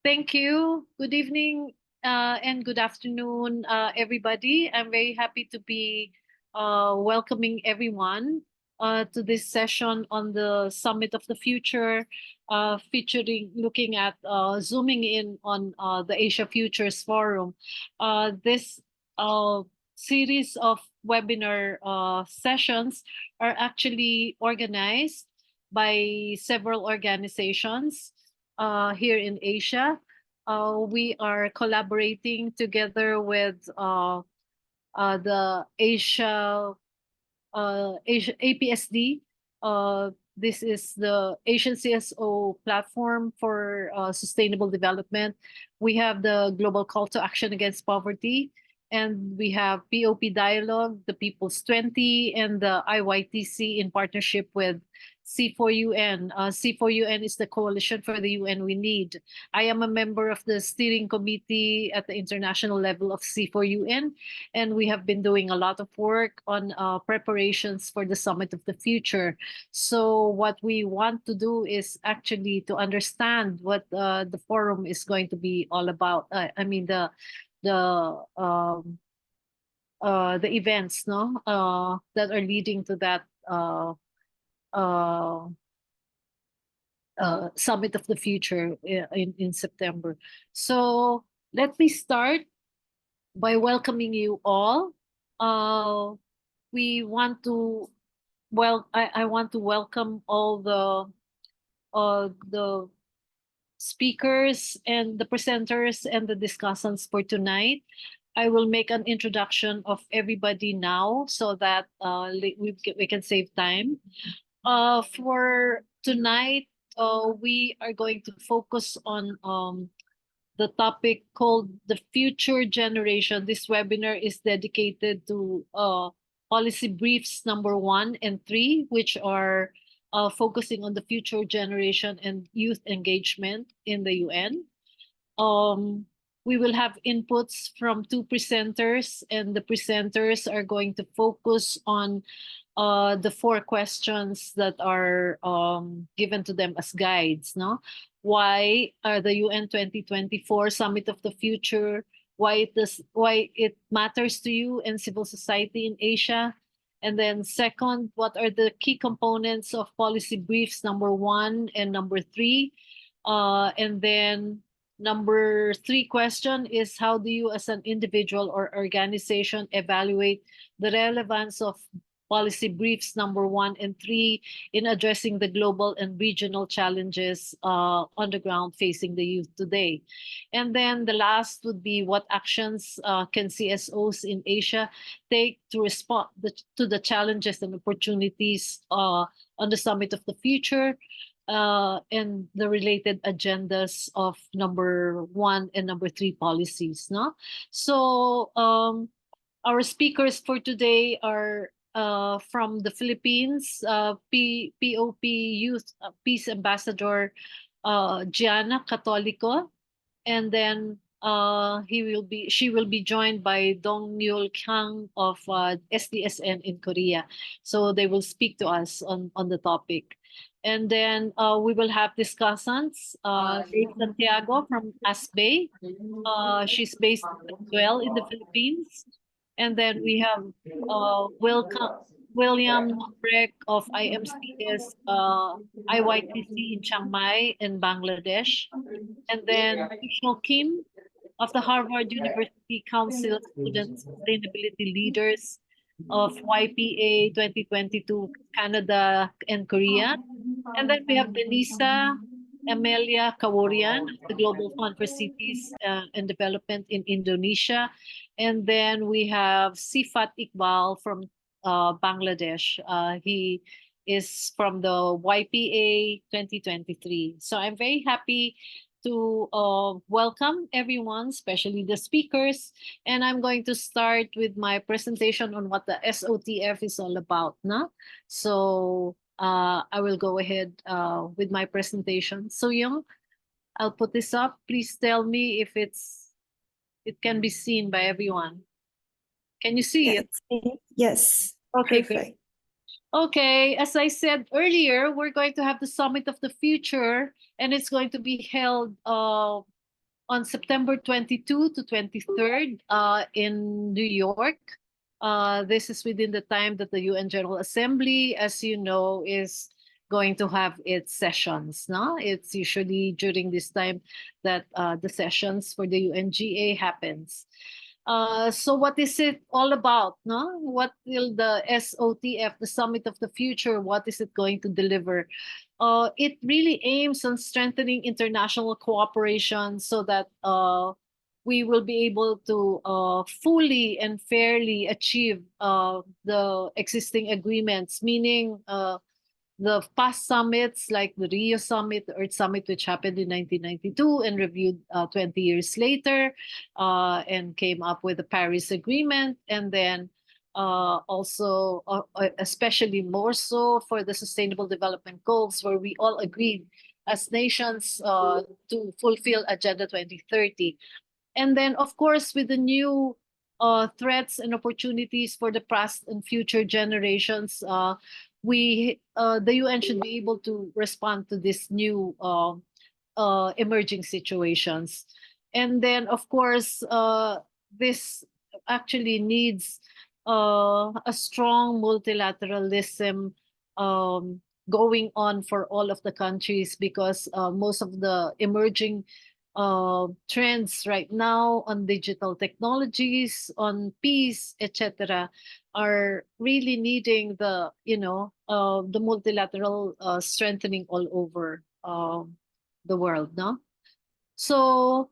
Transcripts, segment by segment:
Thank you. Good evening and good afternoon, everybody. I'm very happy to be welcoming everyone to this session on the Summit of the Future, featuring looking at zooming in on the Asia Futures Forum. This series of webinar sessions are actually organized by several organizations here in Asia. We are collaborating together with the Asia APSD. This is the Asian CSO platform for sustainable development. We have the Global Call to Action Against Poverty, and we have POP Dialogue, the People's 20, and the IYTC in partnership with C4UN. C4UN is the coalition for the UN we need. I am a member of the steering committee at the international level of C4UN, and we have been doing a lot of work on preparations for the Summit of the Future. So what we want to do is actually to understand what the forum is going to be all about. I mean the the events, no, that are leading to that uh, Summit of the Future in September. So let me start by welcoming you all. We want to I want to welcome all the speakers and the presenters and the discussants for tonight. I will make an introduction of everybody now so that we can save time. For tonight, we are going to focus on the topic called the future generation. This webinar is dedicated to policy briefs number 1 and 3, which are focusing on the future generation and youth engagement in the UN. We will have inputs from 2 presenters, and the presenters are going to focus on the 4 questions that are given to them as guides. No, why are the UN 2024 Summit of the Future? Why it matters to you and civil society in Asia? And then second, what are the key components of policy briefs number 1 and number 3? And then number 3 question is, how do you as an individual or organization evaluate the relevance of policy briefs number 1 and 3 in addressing the global and regional challenges on the ground facing the youth today? And then the last would be, what actions can CSOs in Asia take to respond to the challenges and opportunities on the Summit of the Future? And the related agendas of number 1 and number 3 policies. No, so our speakers for today are from the Philippines, POP Youth Peace Ambassador Gianna Catolico, and then she will be joined by Dong Yul Kang of SDSN in Korea. So they will speak to us on the topic. And then we will have discussants. Dave Santiago from ASBAY. She's based as well in the Philippines. And then we have William Breck of IMCS IYTC in Chiang Mai in Bangladesh. And then Vishnu Kim of the Harvard University Council Student Sustainability Leaders of YPA 2022 Canada and Korea. And then we have Denisa Amelia Kaworian of the Global Fund for Cities and Development in Indonesia. And then we have Sifat Iqbal from Bangladesh. He is from the YPA 2023. So I'm very happy to welcome everyone, especially the speakers. And I'm going to start with my presentation on what the SOTF is all about. No? So I will go ahead with my presentation. So Young, I'll put this up. Please tell me if it can be seen by everyone. Can you see it? Yes. Okay, Perfect. great. Okay, as I said earlier, we're going to have the Summit of the Future, and it's going to be held on September 22 to 23rd in New York. This is within the time that the UN General Assembly, as you know, is going to have its sessions. No, it's usually during this time that the sessions for the UNGA happens. So what is it all about? No, what will the SOTF, the Summit of the Future, what is it going to deliver? It really aims on strengthening international cooperation so that we will be able to fully and fairly achieve the existing agreements, meaning the past summits like the Rio Summit, the Earth Summit, which happened in 1992 and reviewed 20 years later, and came up with the Paris Agreement, and then also, especially more so for the Sustainable Development Goals, where we all agreed as nations to fulfill Agenda 2030. And then, of course, with the new threats and opportunities for the past and future generations, the UN should be able to respond to this new emerging situations. And then, of course, this actually needs a strong multilateralism going on for all of the countries, because most of the emerging trends right now on digital technologies, on peace, etc., are really needing the multilateral strengthening all over the world, no? So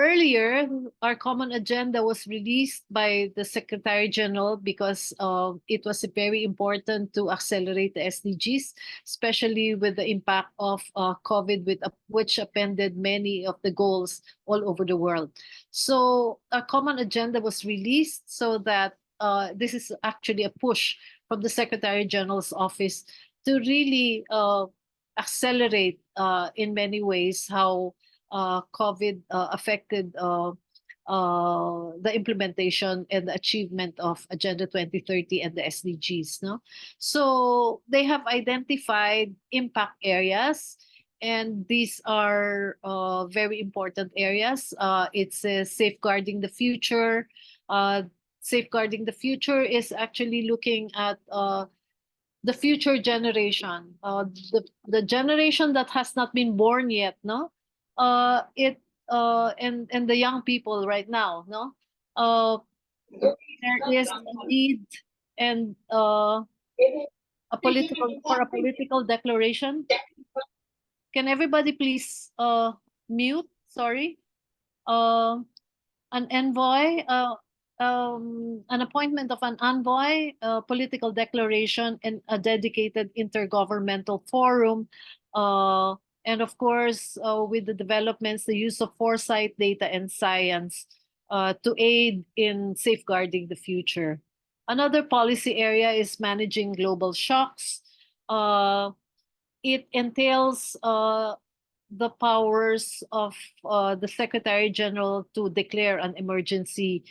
earlier, our common agenda was released by the Secretary General because it was very important to accelerate the SDGs, especially with the impact of COVID, which appended many of the goals all over the world. So a common agenda was released so that this is actually a push from the Secretary General's office to really accelerate in many ways how COVID affected the implementation and the achievement of Agenda 2030 and the SDGs. No, so they have identified impact areas, and these are very important areas. It's safeguarding the future. Safeguarding the future is actually looking at the future generation, the generation that has not been born yet, no, it and the young people right now, no, there is a need and a political declaration. Can everybody please mute? Sorry. Uh, an envoy, an appointment of an envoy, a political declaration, and a dedicated intergovernmental forum. And of course, with the developments, the use of foresight, data, and science to aid in safeguarding the future. Another policy area is managing global shocks. It entails the powers of the Secretary General to declare an emergency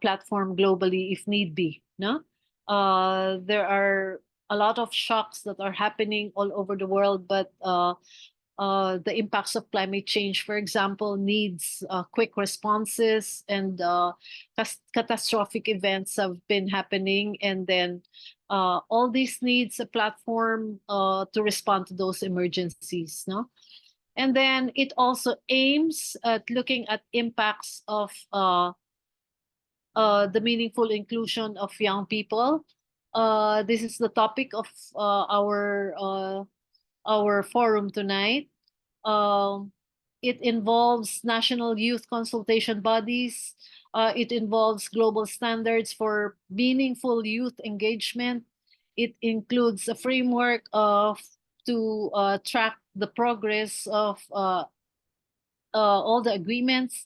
platform globally if need be. No, there are a lot of shocks that are happening all over the world, but the impacts of climate change, for example, needs quick responses, and catastrophic events have been happening, and then all these needs a platform to respond to those emergencies. No. And then it also aims at looking at impacts of the meaningful inclusion of young people. This is the topic of our forum tonight. Um, it involves national youth consultation bodies. It involves global standards for meaningful youth engagement. It includes a framework to track the progress of all the agreements.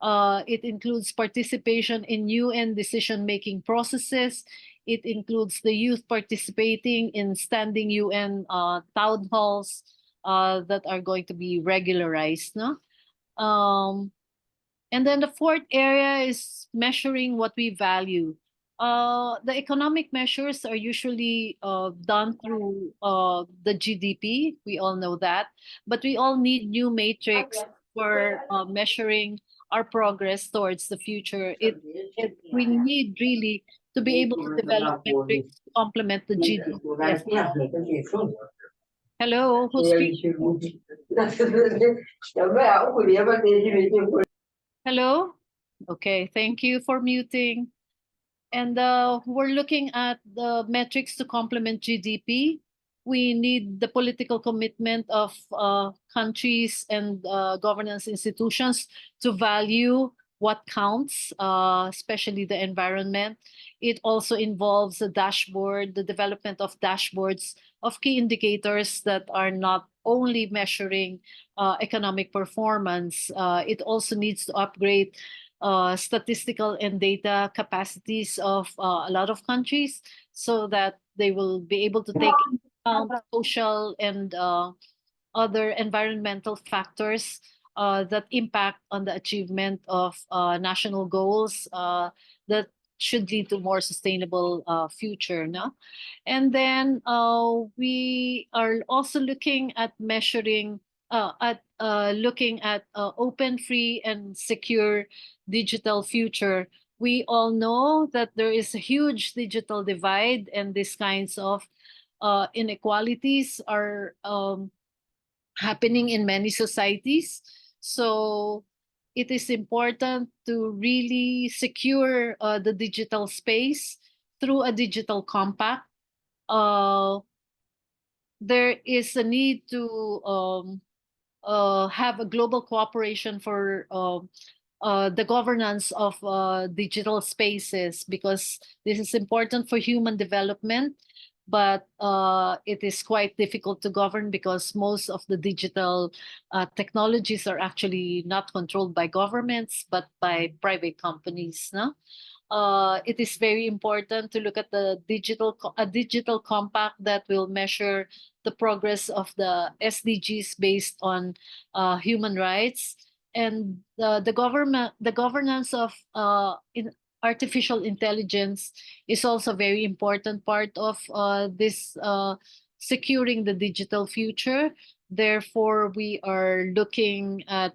It includes participation in UN decision-making processes. It includes the youth participating in standing UN town halls that are going to be regularized. No? And then the fourth area is measuring what we value. The economic measures are usually done through the GDP. We all know that, but we all need new matrix for measuring our progress towards the future. We need really to be able to develop metrics to complement the GDP. Hello, who's speaking? Hello? Okay, thank you for muting. And we're looking at the metrics to complement GDP. We need the political commitment of countries and governance institutions to value what counts, especially the environment. It also involves a dashboard, the development of dashboards of key indicators that are not only measuring economic performance. It also needs to upgrade statistical and data capacities of a lot of countries so that they will be able to take into account social and other environmental factors that impact on the achievement of national goals that should lead to more sustainable future. No? And then we are also looking at measuring looking at open, free, and secure digital future. We all know that there is a huge digital divide, and these kinds of inequalities are happening in many societies. So it is important to really secure the digital space through a digital compact. There is a need to have a global cooperation for the governance of digital spaces, because this is important for human development, but it is quite difficult to govern because most of the digital technologies are actually not controlled by governments but by private companies. No? It is very important to look at the digital compact that will measure the progress of the SDGs based on human rights, and the governance of artificial intelligence is also a very important part of this securing the digital future. Therefore, we are looking at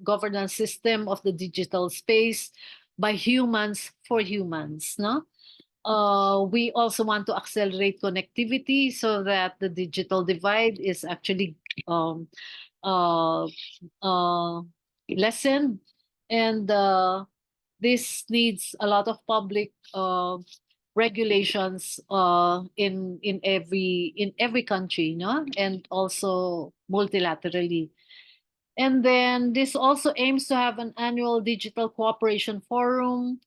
governance system of the digital space by humans for humans. No? We also want to accelerate connectivity so that the digital divide is actually uh, lessened, and this needs a lot of public regulations in every country, no, and also multilaterally. And then this also aims to have an annual digital cooperation forum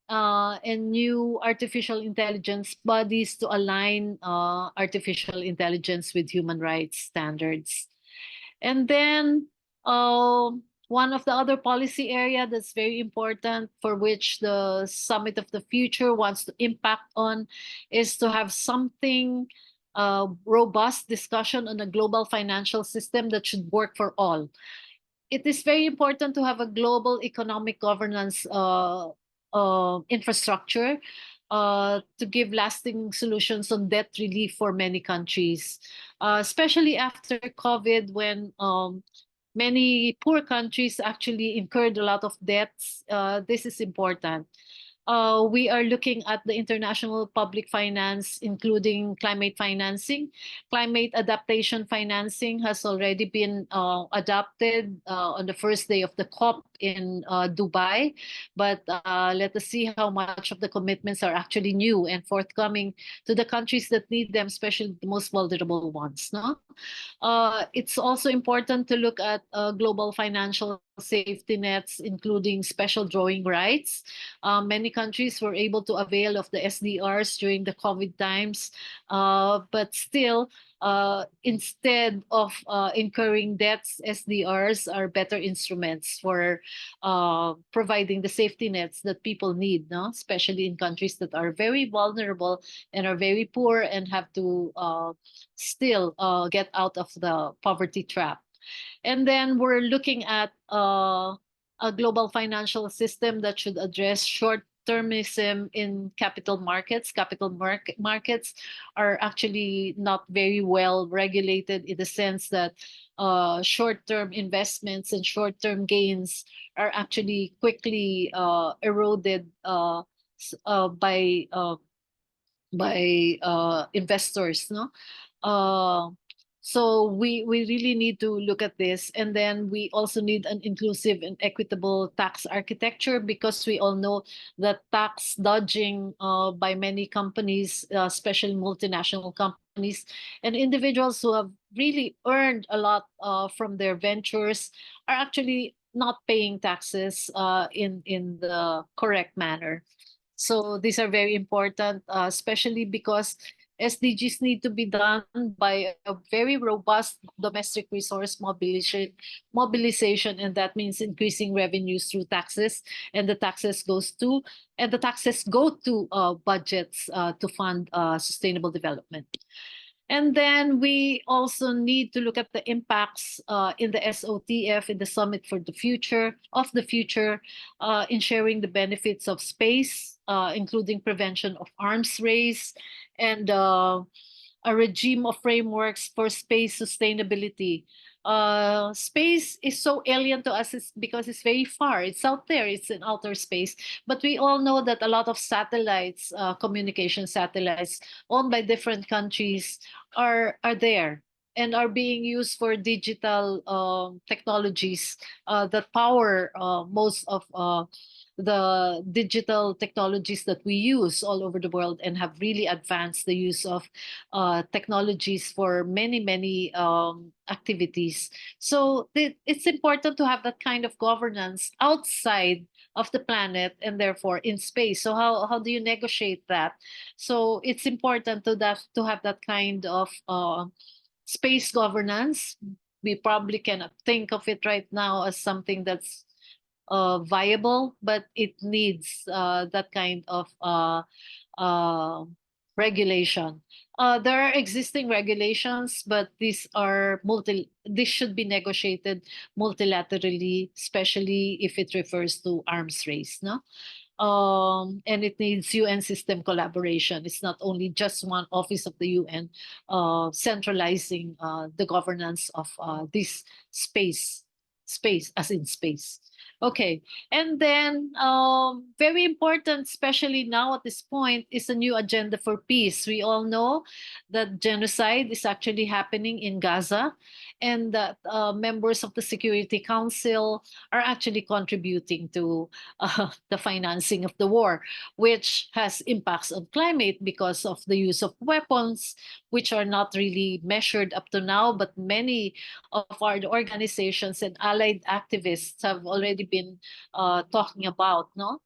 and new artificial intelligence bodies to align artificial intelligence with human rights standards. And then one of the other policy area that's very important, for which the Summit of the Future wants to impact on, is to have something robust discussion on a global financial system that should work for all. It is very important to have a global economic governance infrastructure to give lasting solutions on debt relief for many countries, especially after COVID, when many poor countries actually incurred a lot of debts. This is important. We are looking at the international public finance, including climate financing. Climate adaptation financing has already been adopted on the first day of the COP in Dubai. But let us see how much of the commitments are actually new and forthcoming to the countries that need them, especially the most vulnerable ones. No? It's also important to look at global financial safety nets, including special drawing rights. Many countries were able to avail of the SDRs during the COVID times, but still, instead of incurring debts, SDRs are better instruments for providing the safety nets that people need, no? Especially in countries that are very vulnerable and are very poor and have to still get out of the poverty trap. And then we're looking at a global financial system that should address short short-termism in capital markets. Markets are actually not very well regulated in the sense that short-term investments and short-term gains are actually quickly eroded by investors, no? Uh, so we really need to look at this, and then we also need an inclusive and equitable tax architecture, because we all know that tax dodging by many companies, especially multinational companies and individuals who have really earned a lot from their ventures, are actually not paying taxes in the correct manner. So these are very important, especially because SDGs need to be done by a very robust domestic resource mobilization, and that means increasing revenues through taxes, and the taxes go to budgets to fund sustainable development. And then we also need to look at the impacts in the SOTF, in the Summit for the Future, in sharing the benefits of space, including prevention of arms race, and a regime of frameworks for space sustainability. Space is so alien to us because it's very far. It's out there. It's in outer space. But we all know that a lot of satellites, communication satellites owned by different countries, are there and are being used for digital technologies that power most of the digital technologies that we use all over the world, and have really advanced the use of technologies for many activities. So it's important to have that kind of governance outside of the planet and therefore in space. So how do you negotiate that? So it's important to have that kind of space governance. We probably cannot think of it right now as something that's viable, but it needs that kind of uh, regulation. There are existing regulations, but these should be negotiated multilaterally, especially if it refers to arms race, no? And it needs UN system collaboration. It's not only just one office of the UN centralizing the governance of this space as in space. Okay, and then very important, especially now at this point, is a new agenda for peace. We all know that genocide is actually happening in Gaza, and that members of the Security Council are actually contributing to the financing of the war, which has impacts on climate because of the use of weapons, which are not really measured up to now, but many of our organizations and allied activists have already been talking about, no?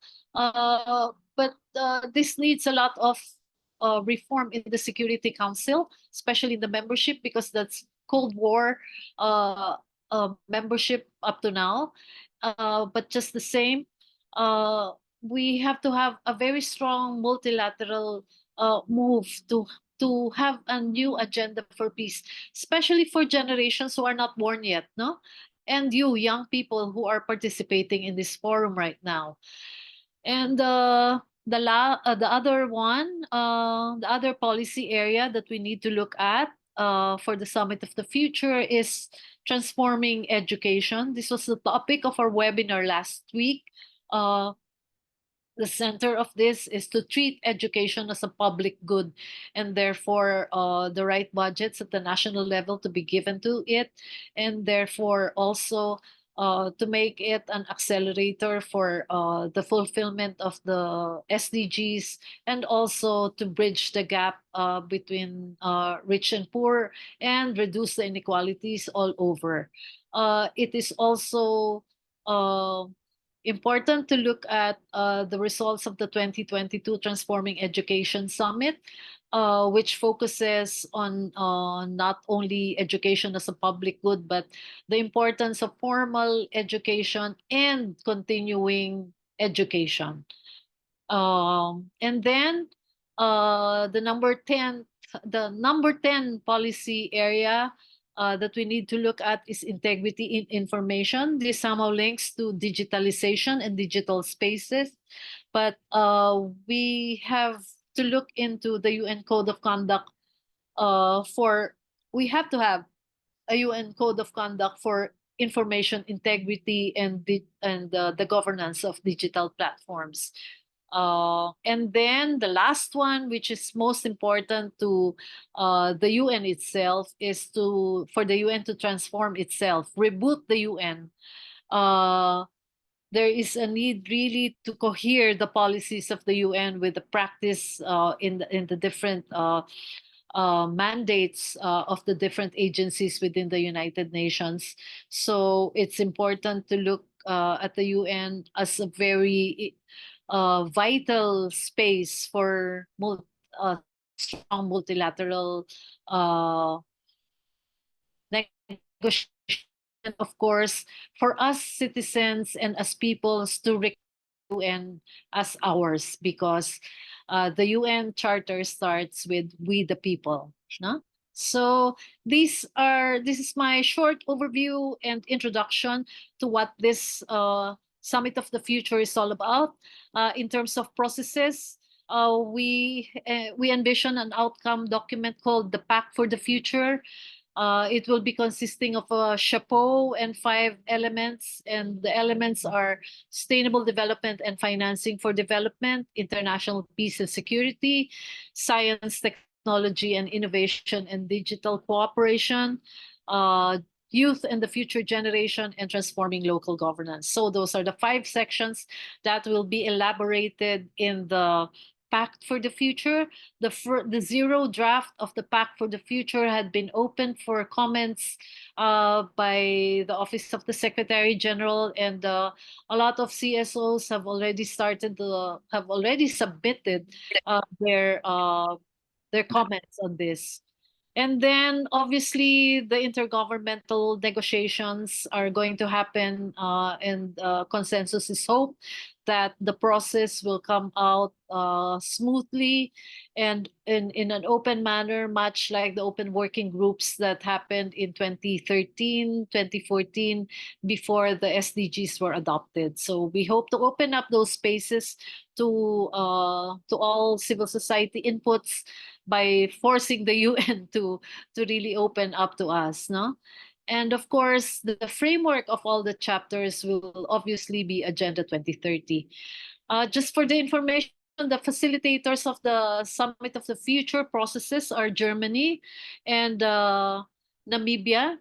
But this needs a lot of reform in the Security Council, especially in the membership, because that's Cold War membership up to now. But just the same, we have to have a very strong multilateral move to have a new agenda for peace, especially for generations who are not born yet, no? And you, young people who are participating in this forum right now. And the other one, the other policy area that we need to look at for the Summit of the Future is transforming education. This was the topic of our webinar last week. The center of this is to treat education as a public good, and therefore the right budgets at the national level to be given to it, and therefore also to make it an accelerator for the fulfillment of the SDGs, and also to bridge the gap between rich and poor and reduce the inequalities all over. It is also important to look at the results of the 2022 Transforming Education Summit, which focuses on not only education as a public good, but the importance of formal education and continuing education. And then the number 10 policy area that we need to look at is integrity in information. This somehow links to digitalization and digital spaces, but we have to look into the UN Code of Conduct we have to have a UN Code of Conduct for information integrity and the governance of digital platforms. And then the last one, which is most important to the UN itself, is for the UN to transform itself, reboot the UN. There is a need really to cohere the policies of the UN with the practice in the different mandates of the different agencies within the United Nations. So it's important to look at the UN as a very vital space for strong multilateral negotiation, of course, for us citizens and as peoples to recognize the UN as ours, because the UN Charter starts with "We the people." No? So this is my short overview and introduction to what this Summit of the Future is all about. In terms of processes, we envision an outcome document called the Pact for the Future. It will be consisting of a chapeau and 5 elements, and the elements are sustainable development and financing for development, international peace and security, science, technology and innovation and digital cooperation, youth and the future generation, and transforming local governance. So those are the 5 sections that will be elaborated in the Pact for the Future. The zero draft of the Pact for the Future had been opened for comments by the Office of the Secretary General, and a lot of CSOs have already submitted their comments on this. And then obviously the intergovernmental negotiations are going to happen, and consensus is hoped that the process will come out smoothly and in an open manner, much like the open working groups that happened in 2013, 2014, before the SDGs were adopted. So we hope to open up those spaces to all civil society inputs by forcing the UN to really open up to us, no? And of course, the framework of all the chapters will obviously be Agenda 2030. Just for the information, the facilitators of the Summit of the Future processes are Germany and Namibia.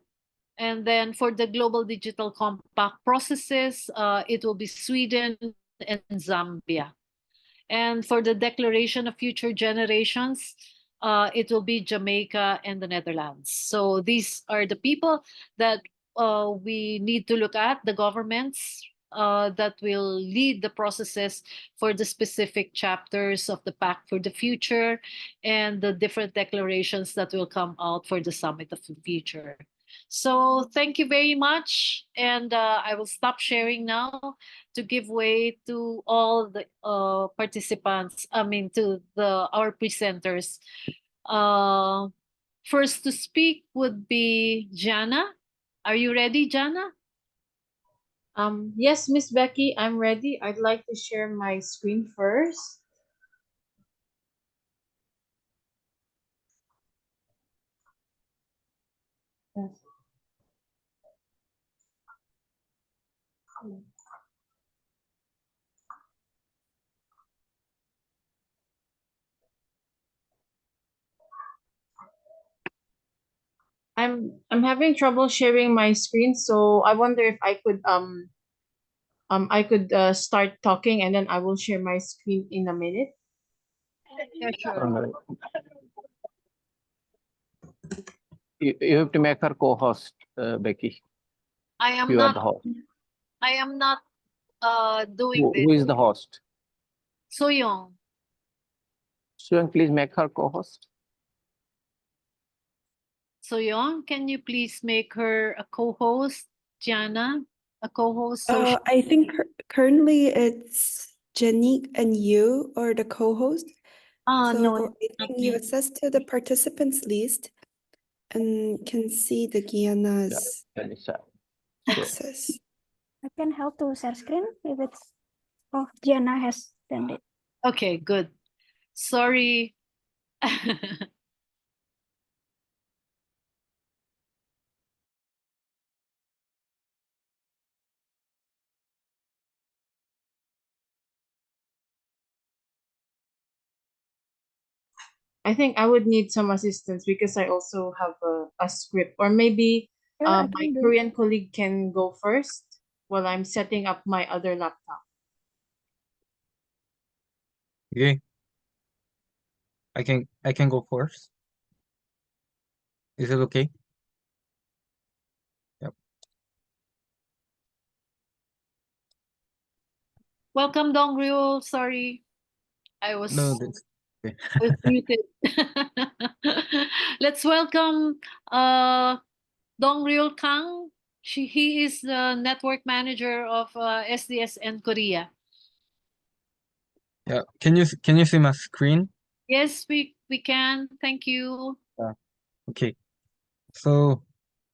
And then for the Global Digital Compact processes, it will be Sweden and Zambia. And for the Declaration of Future Generations, it will be Jamaica and the Netherlands. So these are the people that we need to look at, the governments that will lead the processes for the specific chapters of the Pact for the Future and the different declarations that will come out for the Summit of the Future. So thank you very much. And I will stop sharing now to give way to all the participants, to our presenters. First to speak would be Jana. Are you ready, Jana? Yes, Miss Becky, I'm ready. I'd like to share my screen first. Yes. I'm having trouble sharing my screen, so I wonder if I could start talking and then I will share my screen in a minute. Yeah, sure. You have to make her co-host, Becky. I am You not. are the host. I am not doing this. Who is the host? Soyoung. Soyoung, please make her co-host. Soyoung, can you please make her a co-host? Jana, a co-host. I think currently it's Janique and you are the co-host. No, I think you access to the participants list, and can see the Guyana's Melissa. access. I can help to share screen if it's. Oh, Gianna has done it. Okay, good. Sorry. I think I would need some assistance because I also have a script, or maybe Sure, I my can do. Korean colleague can go first while I'm setting up my other laptop. Okay. I can go first. Is it okay? Welcome, Dongryul. Sorry, I was No, that's okay. I was muted. Let's welcome Dongryul Kang. He is the network manager of SDSN Korea. Yeah. Can you see my screen? Yes, we can. Thank you. Okay. So,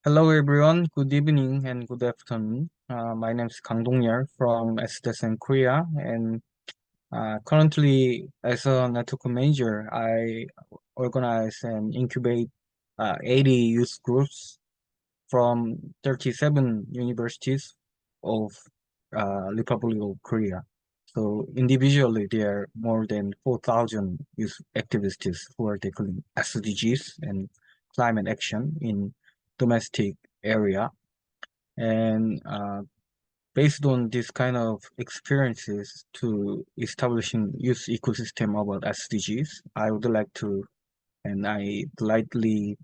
hello everyone. Good evening and good afternoon. My name is Kang Dong-yeol from SDSN Korea, and currently as a network manager, I organize and incubate 80 youth groups from 37 universities of Republic of Korea. So individually, there are more than 4,000 youth activists who are tackling SDGs and climate action in domestic area. And based on this kind of experiences to establishing youth ecosystem about SDGs, I would like to, and I lightly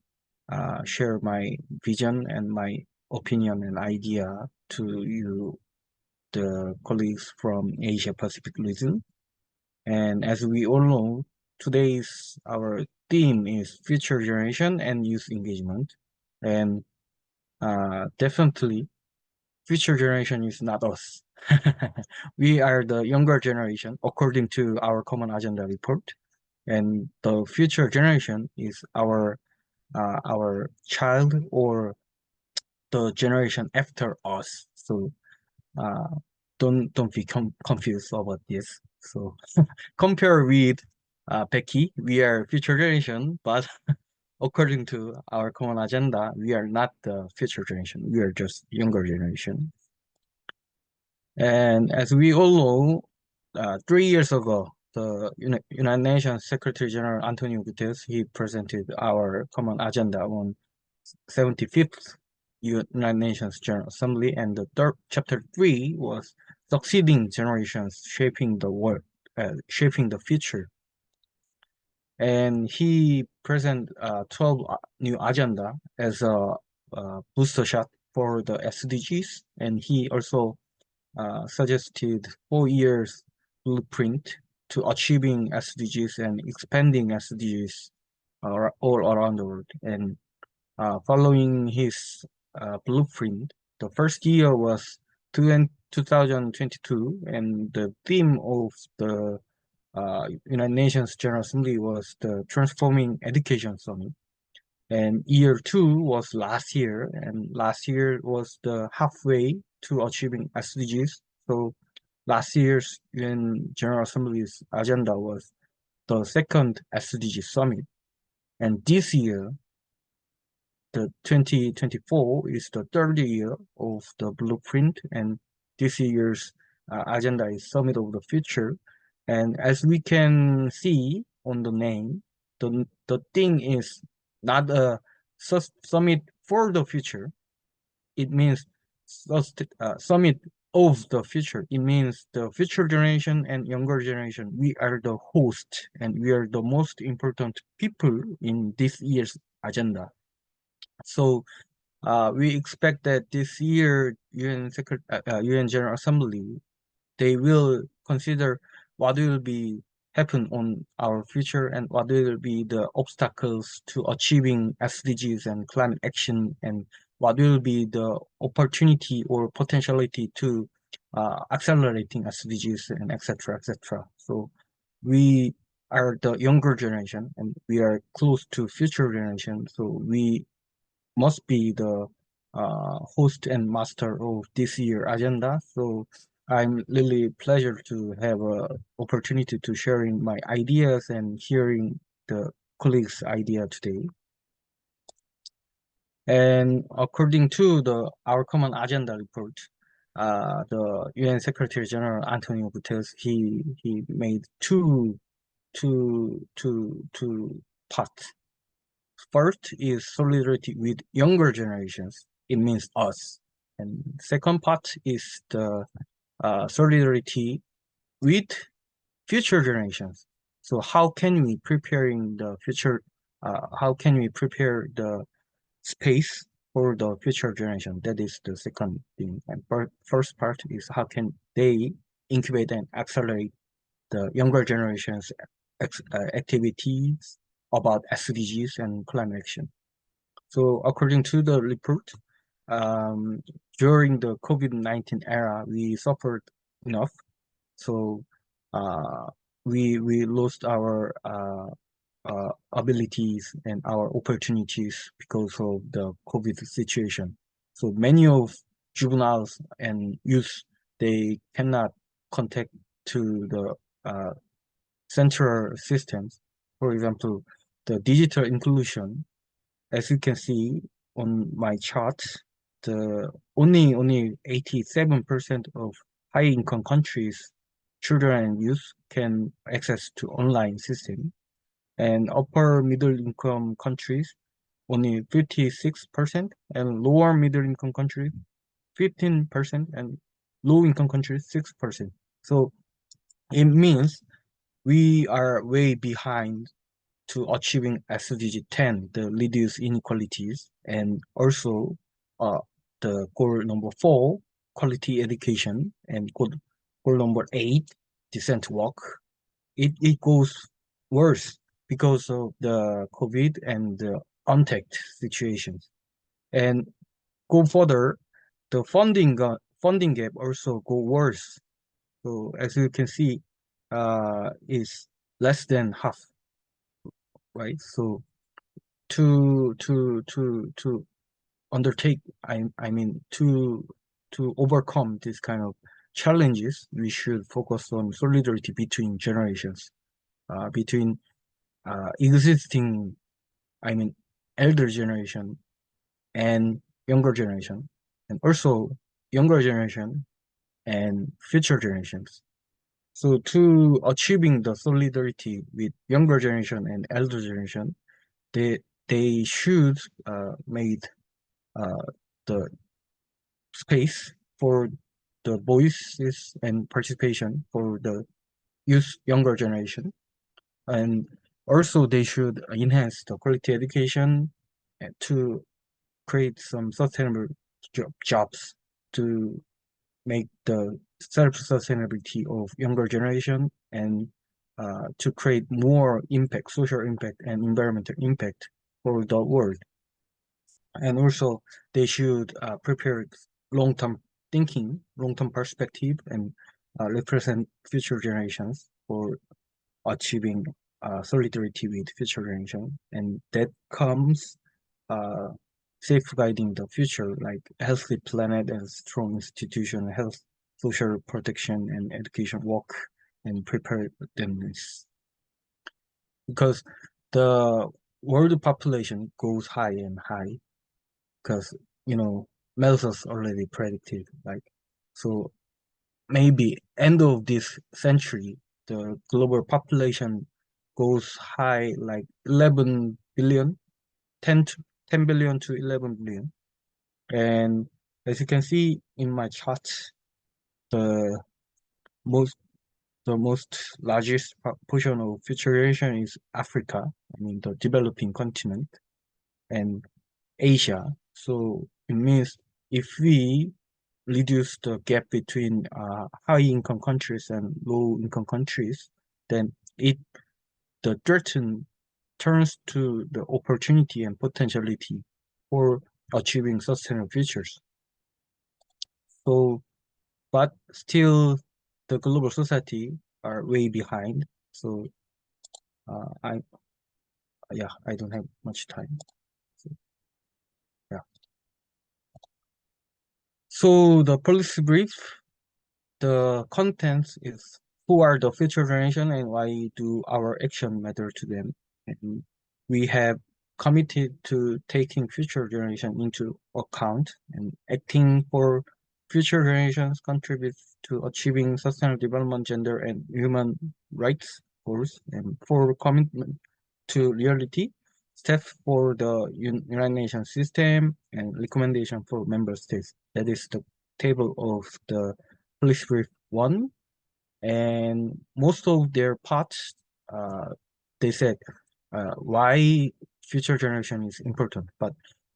share my vision and my opinion and idea to you, the colleagues from Asia Pacific region. And as we all know, today's our theme is future generation and youth engagement. And definitely, future generation is not us. We are the younger generation, according to our Common Agenda report. And the future generation is our child or the generation after us. So don't be confused about this. So compare with Becky, we are future generation, but according to our common agenda, we are not the future generation. We are just younger generation. And as we all know, 3 years ago, the United Nations Secretary General Antonio Guterres, he presented our common agenda on 75th United Nations General Assembly, and the third chapter 3 was succeeding generations shaping the world, shaping the future. And he present 12 new agenda as a booster shot for the SDGs, and he also suggested 4 years blueprint to achieving SDGs and expanding SDGs all around the world. And following his blueprint, the first year was 2022, and the theme of the United Nations General Assembly was the Transforming Education Summit. And year 2 was last year, and last year was the halfway to achieving SDGs. So last year's UN General Assembly's agenda was the second SDG summit. And this year, the 2024 is the third year of the blueprint, and this year's agenda is Summit of the Future. And as we can see on the name, the thing is not a summit for the future. It means summit of the future. It means the future generation and younger generation, we are the host and we are the most important people in this year's agenda. So we expect that this year UN General Assembly, they will consider what will be happen on our future and what will be the obstacles to achieving SDGs and climate action, and what will be the opportunity or potentiality to accelerating SDGs and etc. etc. So we are the younger generation and we are close to future generation. So we must be the host and master of this year agenda. So I'm really pleasure to have a opportunity to sharing my ideas and hearing the colleagues' idea today. And according to our common agenda report, the UN Secretary General Antonio Guterres, he made two parts. First is solidarity with younger generations. It means us. And second part is the solidarity with future generations. So how can we preparing the future? How can we prepare the space for the future generation? That is the second thing. And first part is how can they incubate and accelerate the younger generation's activities about SDGs and climate action. So according to the report, during the COVID-19 era, we suffered enough. So we lost our abilities and our opportunities because of the COVID situation. So many of juveniles and youth, they cannot contact to the central systems. For example, the digital inclusion, as you can see on my chart, the only 87% of high income countries, children and youth can access to online system, and upper middle income countries only 56%, and lower middle income countries 15%, and low income countries 6%. So it means we are way behind to achieving SDG 10, the reduce inequalities, and also the goal number 4, quality education, and goal number 8, decent work. It goes worse because of the COVID and the untact situations. And go further, the funding gap also go worse. So as you can see, is less than half, right? So to undertake, I mean to overcome this kind of challenges, we should focus on solidarity between generations, between existing, I mean elder generation and younger generation, and also younger generation and future generations. So to achieving the solidarity with younger generation and elder generation, they should make the space for the voices and participation for the younger generation, and also they should enhance the quality education to create some sustainable jobs to make the self-sustainability of younger generation, and to create more impact, social impact and environmental impact for the world. And also they should prepare long-term thinking, long-term perspective, and represent future generations for achieving solidarity with future generation. And that comes safeguarding the future, like healthy planet and strong institution, health, social protection, and education work, and preparedness. Because the world population goes high and high, because Malthus already predicted, like, so maybe end of this century, the global population goes high, like 11 billion, 10 billion to 11 billion. And as you can see in my chart, the most largest portion of future generation is Africa, I mean the developing continent, and Asia. So it means if we reduce the gap between high income countries and low income countries, then the threat turns to the opportunity and potentiality for achieving sustainable futures. So, but still the global society are way behind. So I don't have much time. So, So the policy brief, the contents is who are the future generation and why do our action matter to them? And we have committed to taking future generation into account and acting for future generations contributes to achieving sustainable development, gender and human rights goals, and for commitment to reality, steps for the United Nations system and recommendation for member states. That is the table of the policy brief 1, and most of their parts, they said why future generation is important. But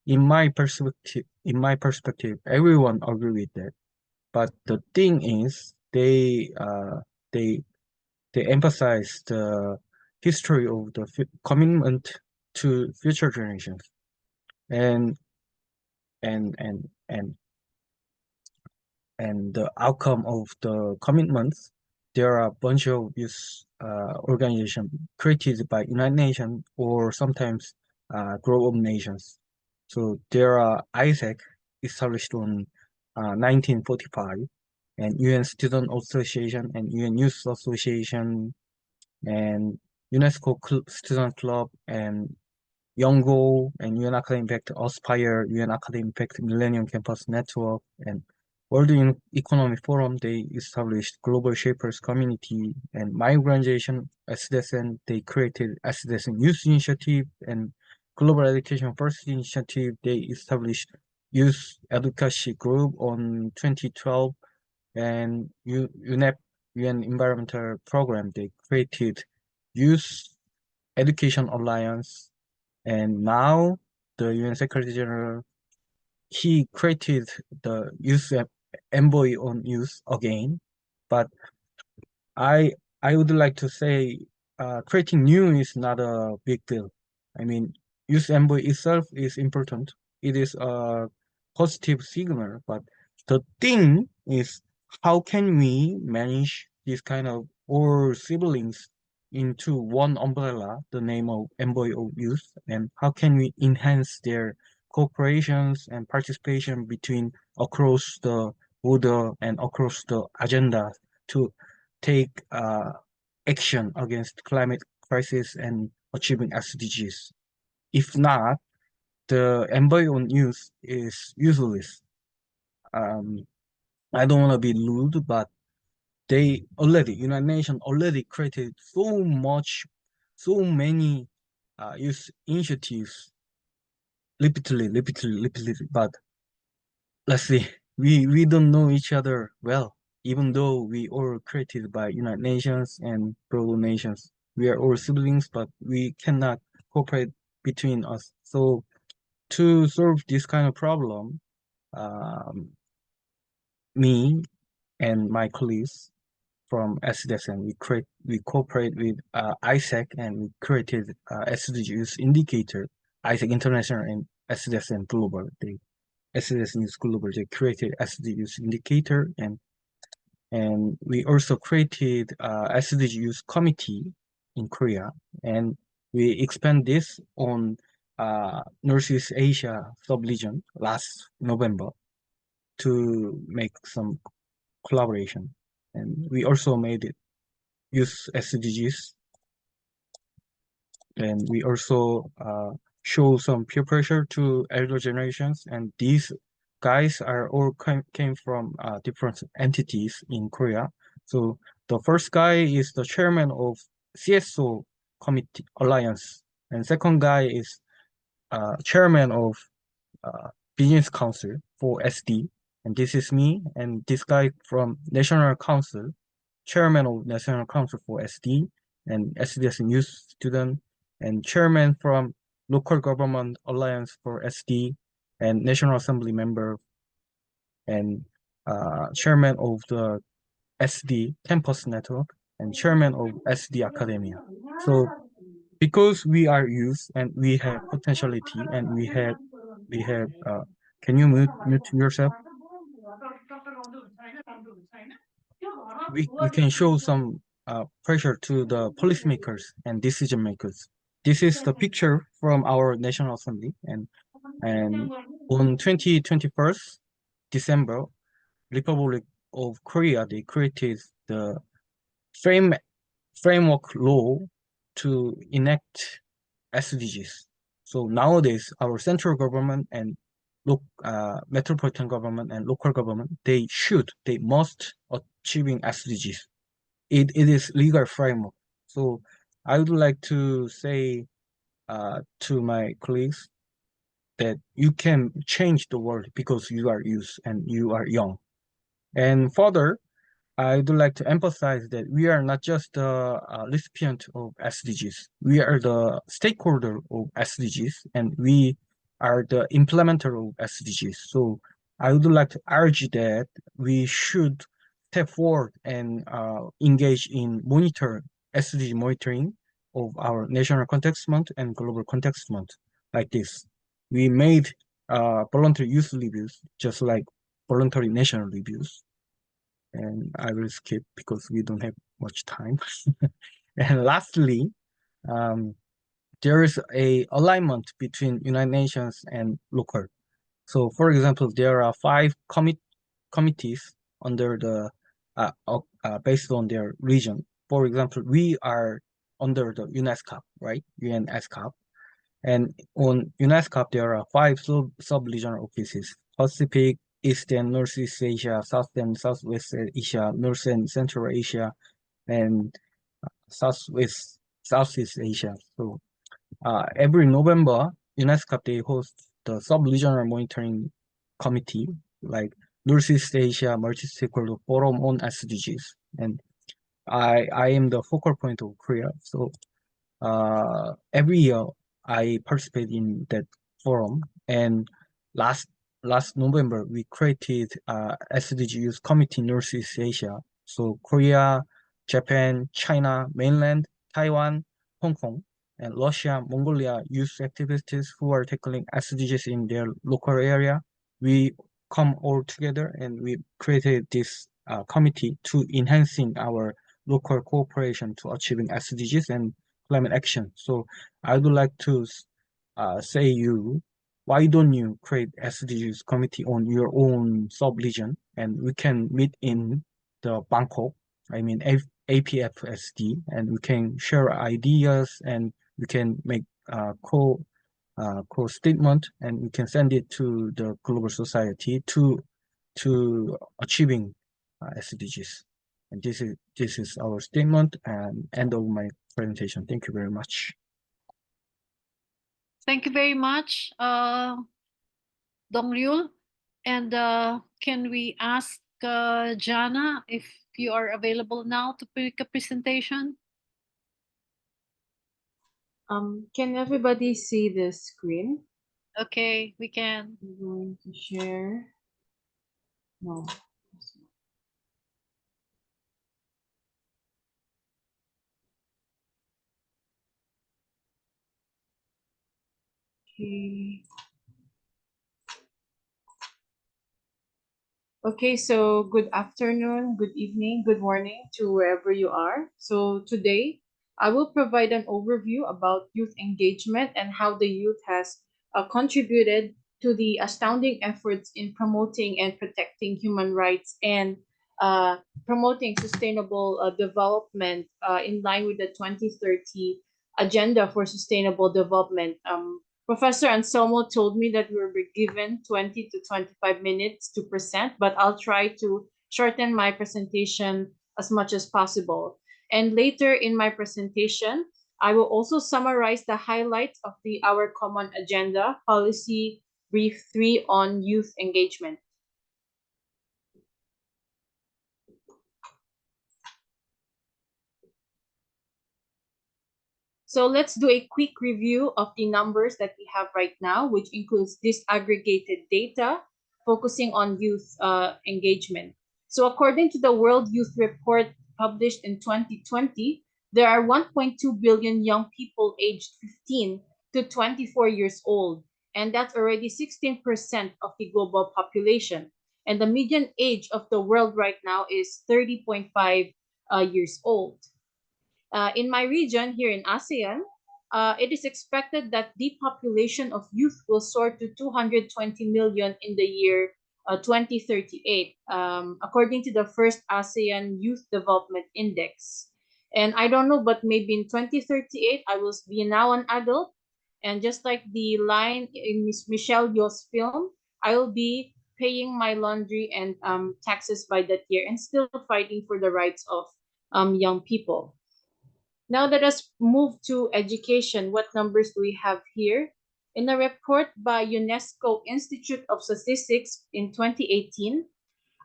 in my perspective, everyone agree with that. But the thing is, they emphasize the history of the commitment to future generations, and and and and and the outcome of the commitments. There are a bunch of youth organizations created by United Nations or sometimes group of nations. So there are ISAC established on 1945, and UN Student Association and UN Youth Association and UNESCO Student Club and Younggo and UN Academic Impact Aspire, UN Academic Impact Millennium Campus Network, and World Economic Forum. They established Global Shapers Community, and my organization, SDSN, they created SDSN Youth Initiative and Global Education First Initiative. They established Youth Advocacy Group on 2012, and UNEP, UN Environmental Program, they created Youth Education Alliance, and now the UN Secretary General, he created the Youth Envoy on Youth again. But I would like to say creating new is not a big deal. I mean, Youth Envoy itself is important. It is a positive signal, but the thing is, how can we manage this kind of all siblings into one umbrella, the name of Envoy of Youth, and how can we enhance their cooperations and participation between across the border and across the agenda to take action against climate crisis and achieving SDGs. If not, the envoy on youth is useless. I don't want to be rude, but United Nations already created so many youth initiatives repeatedly, but let's see, we don't know each other well, even though we all created by United Nations and global nations. We are all siblings, but we cannot cooperate between us. So to solve this kind of problem, me and my colleagues from SDSN, we cooperate with ISAC, and we created SDGs indicator, ISAC International and SDSN Global. SDSN is global. They created SDGs indicator, and we also created SDGs committee in Korea, and we expand this on Northeast Asia sub-region last November to make some collaboration. And we also made it use SDGs, and we also show some peer pressure to elder generations, and these guys are all came from different entities in Korea. So the first guy is the chairman of CSO Committee Alliance, and second guy is chairman of Business Council for SD, and this is me, and this guy from National Council, chairman of National Council for SD, and SDSN Youth Student, and chairman from Local Government Alliance for SD, and National Assembly member, and chairman of the SD Campus Network, and chairman of SD Academia. So because we are youth and we have potentiality, and we have can you mute yourself? We can show some pressure to the policymakers and decision makers. This is the picture from our National Assembly, and on 2021, December, Republic of Korea, they created the framework law to enact SDGs. So nowadays, our central government and metropolitan government and local government, they must achieving SDGs. It is legal framework. So I would like to say to my colleagues that you can change the world because you are youth and you are young. And further, I would like to emphasize that we are not just the recipient of SDGs. We are the stakeholder of SDGs, and we are the implementer of SDGs. So I would like to urge that we should step forward and engage in SDG monitoring of our national context month and global context month like this. We made voluntary youth reviews, just like voluntary national reviews. And I will skip because we don't have much time. And lastly, there is a alignment between United Nations and local. So, for example, there are 5 committees under the based on their region. For example, we are under the UNESCO, right? UNESCOP. And on UNESCO, there are 5 sub-regional offices: Pacific, East and Northeast Asia, South and Southwest Asia, North and Central Asia, and Southeast Asia. So every November, UNESCO, they host the sub-regional monitoring committee, like Northeast Asia Multi-Stakeholder Forum on SDGs. And I am the focal point of Korea. So every year I participate in that forum. And last November, we created SDG Youth Committee Northeast Asia. So Korea, Japan, China, mainland, Taiwan, Hong Kong, and Russia, Mongolia youth activists who are tackling SDGs in their local area. We come all together and we created this committee to enhancing our local cooperation to achieving SDGs and climate action. So I would like to say you, why don't you create SDGs committee on your own sub-region, and we can meet in the Bangkok, APFSD, and we can share ideas and we can make co-statement, and we can send it to the global society to achieving SDGs. And this is our statement and end of my presentation. Thank you very much. Thank you very much, Dong-ryul. And can we ask Jana if you are available now to make a presentation? Can everybody see the screen? Okay, we can. I'm going to share. No. Okay. Okay, so good afternoon, good evening, good morning to wherever you are. So today, I will provide an overview about youth engagement and how the youth has contributed to the astounding efforts in promoting and protecting human rights and promoting sustainable development in line with the 2030 Agenda for Sustainable Development. Professor Anselmo told me that we were given 20 to 25 minutes to present, but I'll try to shorten my presentation as much as possible. And later in my presentation, I will also summarize the highlights of our common agenda, Policy Brief 3 on youth engagement. So let's do a quick review of the numbers that we have right now, which includes disaggregated data focusing on youth engagement. So according to the World Youth Report published in 2020, there are 1.2 billion young people aged 15 to 24 years old, and that's already 16% of the global population. And the median age of the world right now is 30.5 years old. In my region here in ASEAN, it is expected that the population of youth will soar to 220 million in the year 2038, according to the first ASEAN Youth Development Index. And I don't know, but maybe in 2038, I will be now an adult. And just like the line in Miss Michelle Yeoh's film, I will be paying my laundry and taxes by that year and still fighting for the rights of young people. Now let us move to education. What numbers do we have here? In a report by UNESCO Institute of Statistics in 2018,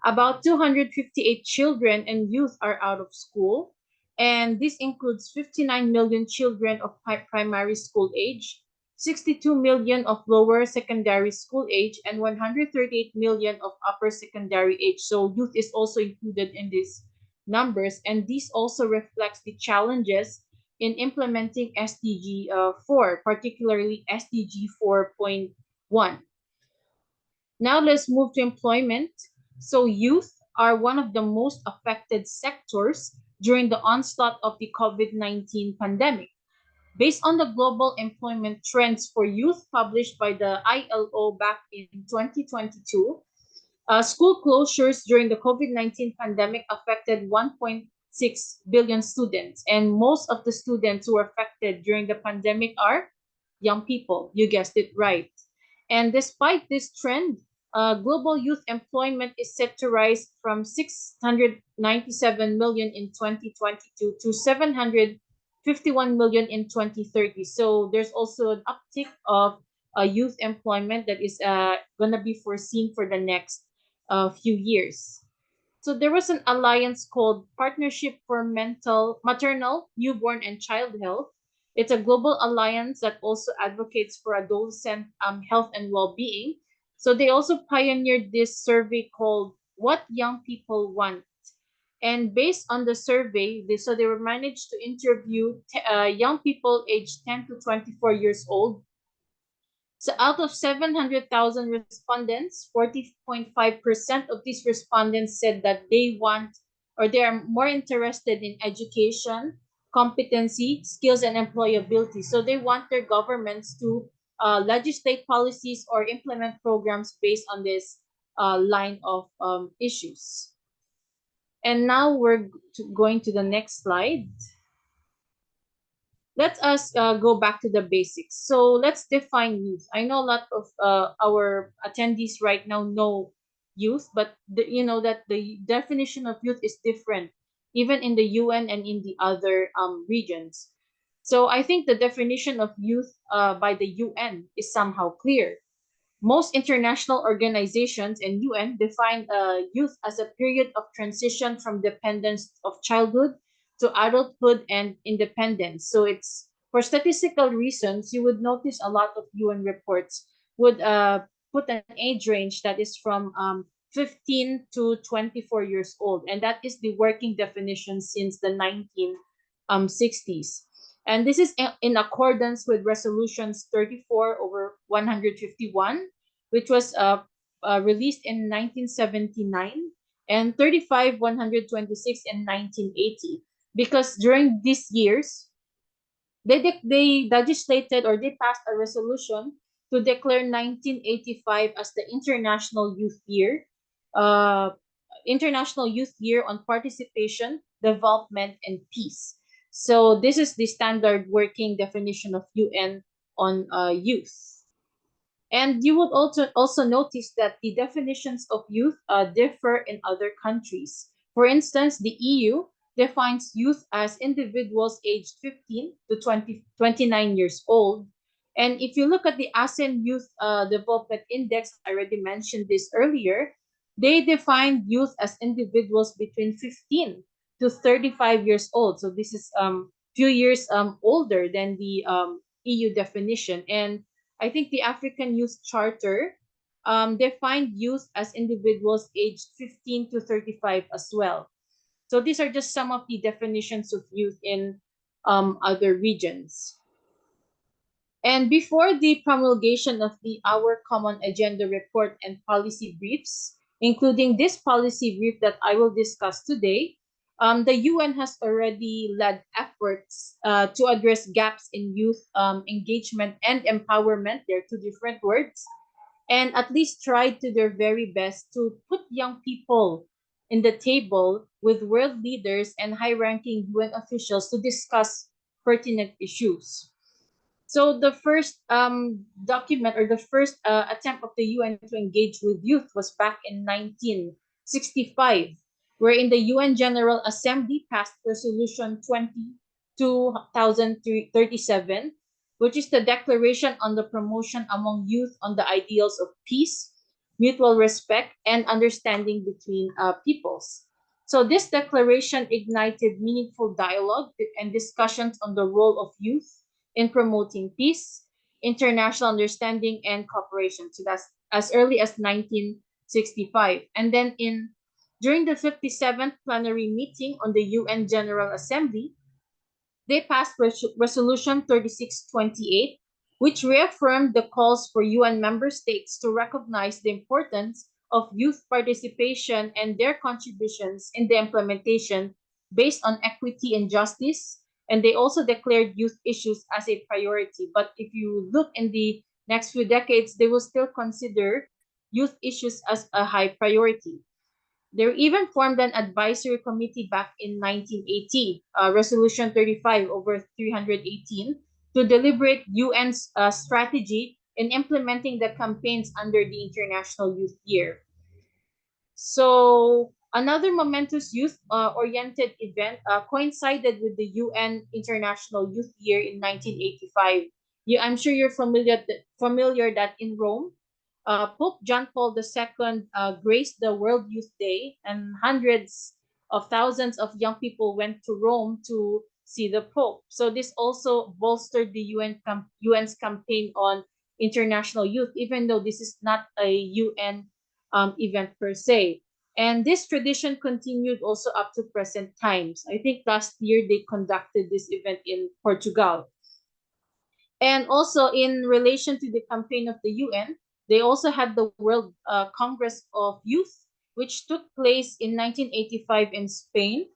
about 258 children and youth are out of school, and this includes 59 million children of primary school age, 62 million of lower secondary school age, and 138 million of upper secondary age. So youth is also included in these numbers, and this also reflects the challenges in implementing SDG 4, particularly SDG 4.1. Now let's move to employment. So youth are one of the most affected sectors during the onslaught of the COVID-19 pandemic. Based on the global employment trends for youth published by the ILO back in 2022, school closures during the COVID-19 pandemic affected 1.6 billion students, and most of the students who were affected during the pandemic are young people. You guessed it right. And despite this trend, global youth employment is set to rise from 697 million in 2022 to 751 million in 2030. So there's also an uptick of youth employment that is going to be foreseen for the next few years. So there was an alliance called Partnership for Maternal, Newborn, and Child Health. It's a global alliance that also advocates for adolescent health and well-being. So they also pioneered this survey called What Young People Want. And based on the survey, they were managed to interview young people aged 10 to 24 years old. So out of 700,000 respondents, 40.5% of these respondents said that they want or they are more interested in education, competency, skills, and employability. So they want their governments to legislate policies or implement programs based on this line of issues. And now we're going to the next slide. Let us go back to the basics. So let's define youth. I know a lot of our attendees right now know youth, but you know that the definition of youth is different, even in the UN and in the other regions. So I think the definition of youth by the UN is somehow clear. Most international organizations and UN define youth as a period of transition from dependence of childhood to adulthood and independence. So it's for statistical reasons, you would notice a lot of UN reports would put an age range that is from 15 to 24 years old. And that is the working definition since the 1960s. And this is in accordance with resolutions 34 over 151, which was released in 1979, and 35 126 in 1980. Because during these years, they legislated or they passed a resolution to declare 1985 as the International Youth Year, International Youth Year on Participation, Development, and Peace. So this is the standard working definition of UN on youth. And you would also notice that the definitions of youth differ in other countries. For instance, the EU defines youth as individuals aged 15 to 29 years old. And if you look at the ASEAN Youth Development Index, I already mentioned this earlier, they define youth as individuals between 15 to 35 years old. So this is few years older than the EU definition. And I think the African Youth Charter defined youth as individuals aged 15 to 35 as well. So these are just some of the definitions of youth in other regions. And before the promulgation of the Our Common Agenda report and policy briefs, including this policy brief that I will discuss today, the UN has already led efforts to address gaps in youth engagement and empowerment. They're two different words. and at least tried to their very best to put young people in the table with world leaders and high-ranking UN officials to discuss pertinent issues. So the first document or the first attempt of the UN to engage with youth was back in 1965, wherein the UN General Assembly passed Resolution 2037, which is the Declaration on the Promotion among Youth on the Ideals of Peace, Mutual Respect, and Understanding between peoples. So this declaration ignited meaningful dialogue and discussions on the role of youth in promoting peace, international understanding, and cooperation. So that's as early as 1965. And then during the 57th plenary meeting on the UN General Assembly, they passed Resolution 3628, which reaffirmed the calls for UN member states to recognize the importance of youth participation and their contributions in the implementation based on equity and justice. And they also declared youth issues as a priority. But if you look in the next few decades, they will still consider youth issues as a high priority. They even formed an advisory committee back in 1980, Resolution 35 over 318, to deliberate UN's strategy in implementing the campaigns under the International Youth Year. So another momentous youth-oriented event coincided with the UN International Youth Year in 1985. I'm sure you're familiar that in Rome, Pope John Paul II graced the World Youth Day, and hundreds of thousands of young people went to Rome to see the Pope. So this also bolstered the UN's campaign on international youth, even though this is not a UN event per se. And this tradition continued also up to present times. I think last year they conducted this event in Portugal. And also in relation to the campaign of the UN, they also had the World Congress of Youth, which took place in 1985 in Spain.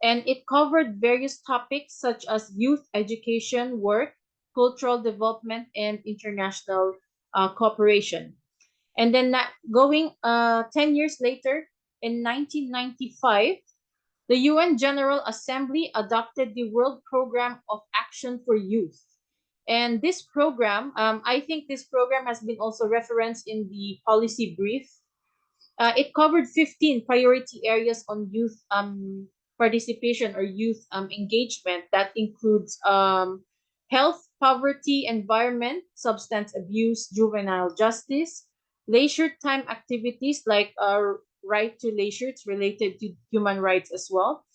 And it covered various topics such as youth education, work, cultural development, and international cooperation. And then going 10 years later, in 1995, the UN General Assembly adopted the World Program of Action for Youth. And this program, I think this program has been also referenced in the policy brief. It covered 15 priority areas on youth participation or youth engagement. That includes health, poverty, environment, substance abuse, juvenile justice, leisure time activities like right to leisure, it's related to human rights as well,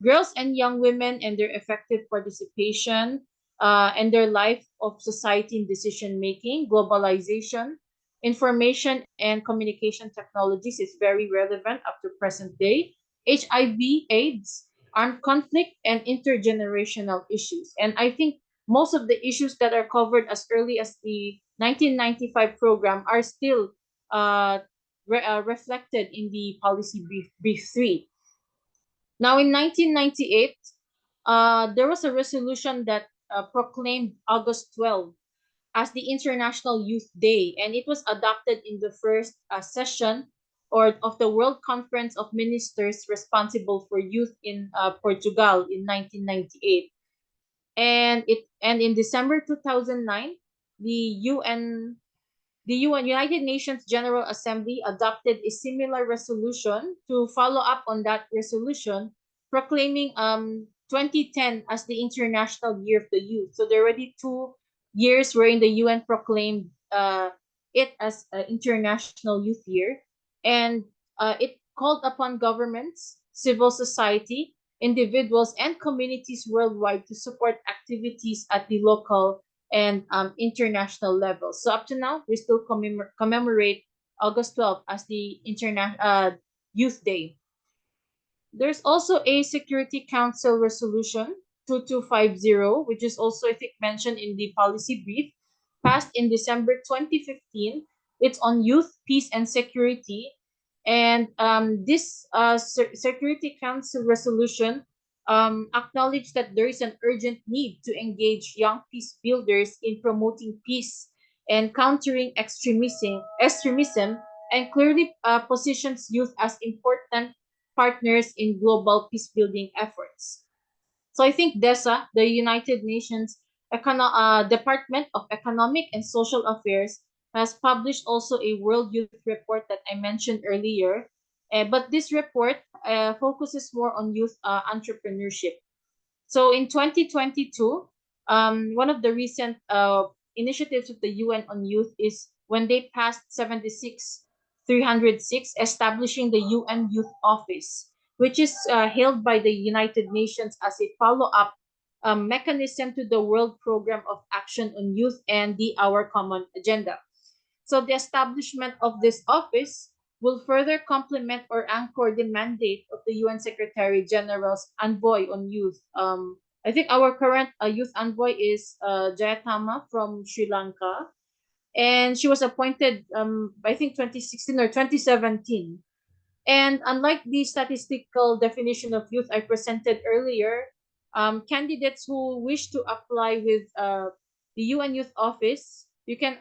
girls and young women and their effective participation, and their life of society in decision making, globalization, information and communication technologies is very relevant up to present day, HIV, AIDS, armed conflict, and intergenerational issues. And I think most of the issues that are covered as early as the 1995 program are still reflected in the policy brief 3. Now, in 1998, there was a resolution that proclaimed August 12 as the International Youth Day, and it was adopted in the first session of the World Conference of Ministers responsible for youth in Portugal in 1998. And in December 2009, the UN United Nations General Assembly adopted a similar resolution to follow up on that resolution, proclaiming 2010 as the International Year of the Youth. So there are already 2 years wherein the UN proclaimed it as an International Youth Year, and it called upon governments, civil society, individuals, and communities worldwide to support activities at the local and international level. So up to now, we still commemorate August 12th as the International Youth Day. There's also a Security Council Resolution 2250, which is also, I think, mentioned in the policy brief, passed in December 2015. It's on youth, peace, and security. And this Security Council resolution acknowledged that there is an urgent need to engage young peace builders in promoting peace and countering extremism and clearly positions youth as important partners in global peace-building efforts. So I think DESA, the United Nations Department of Economic and Social Affairs, has published also a World Youth Report that I mentioned earlier. But this report focuses more on youth entrepreneurship. So in 2022, one of the recent initiatives of the UN on youth is when they passed 76-306, establishing the UN Youth Office, which is hailed by the United Nations as a follow-up mechanism to the World Program of Action on Youth and the Our Common Agenda. So the establishment of this office will further complement or anchor the mandate of the UN Secretary General's envoy on youth. I think our current youth envoy is Jayatama from Sri Lanka, and she was appointed, I think 2016 or 2017. And unlike the statistical definition of youth I presented earlier, candidates who wish to apply with the UN Youth Office, you can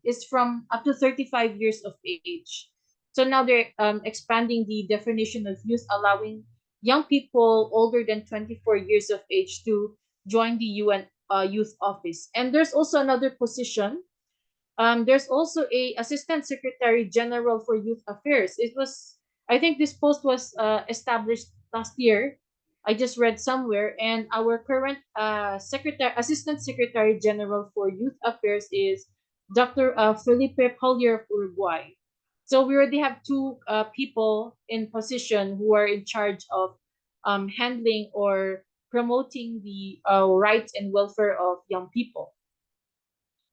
is from up to 35 years of age. So now they're expanding the definition of youth, allowing young people older than 24 years of age to join the UN Youth Office. And there's also another position. There's also a Assistant Secretary General for Youth Affairs. I think this post was established last year. I just read somewhere, and our current Assistant Secretary General for Youth Affairs is Dr. Felipe Polier of Uruguay. So we already have two people in position who are in charge of handling or promoting the rights and welfare of young people.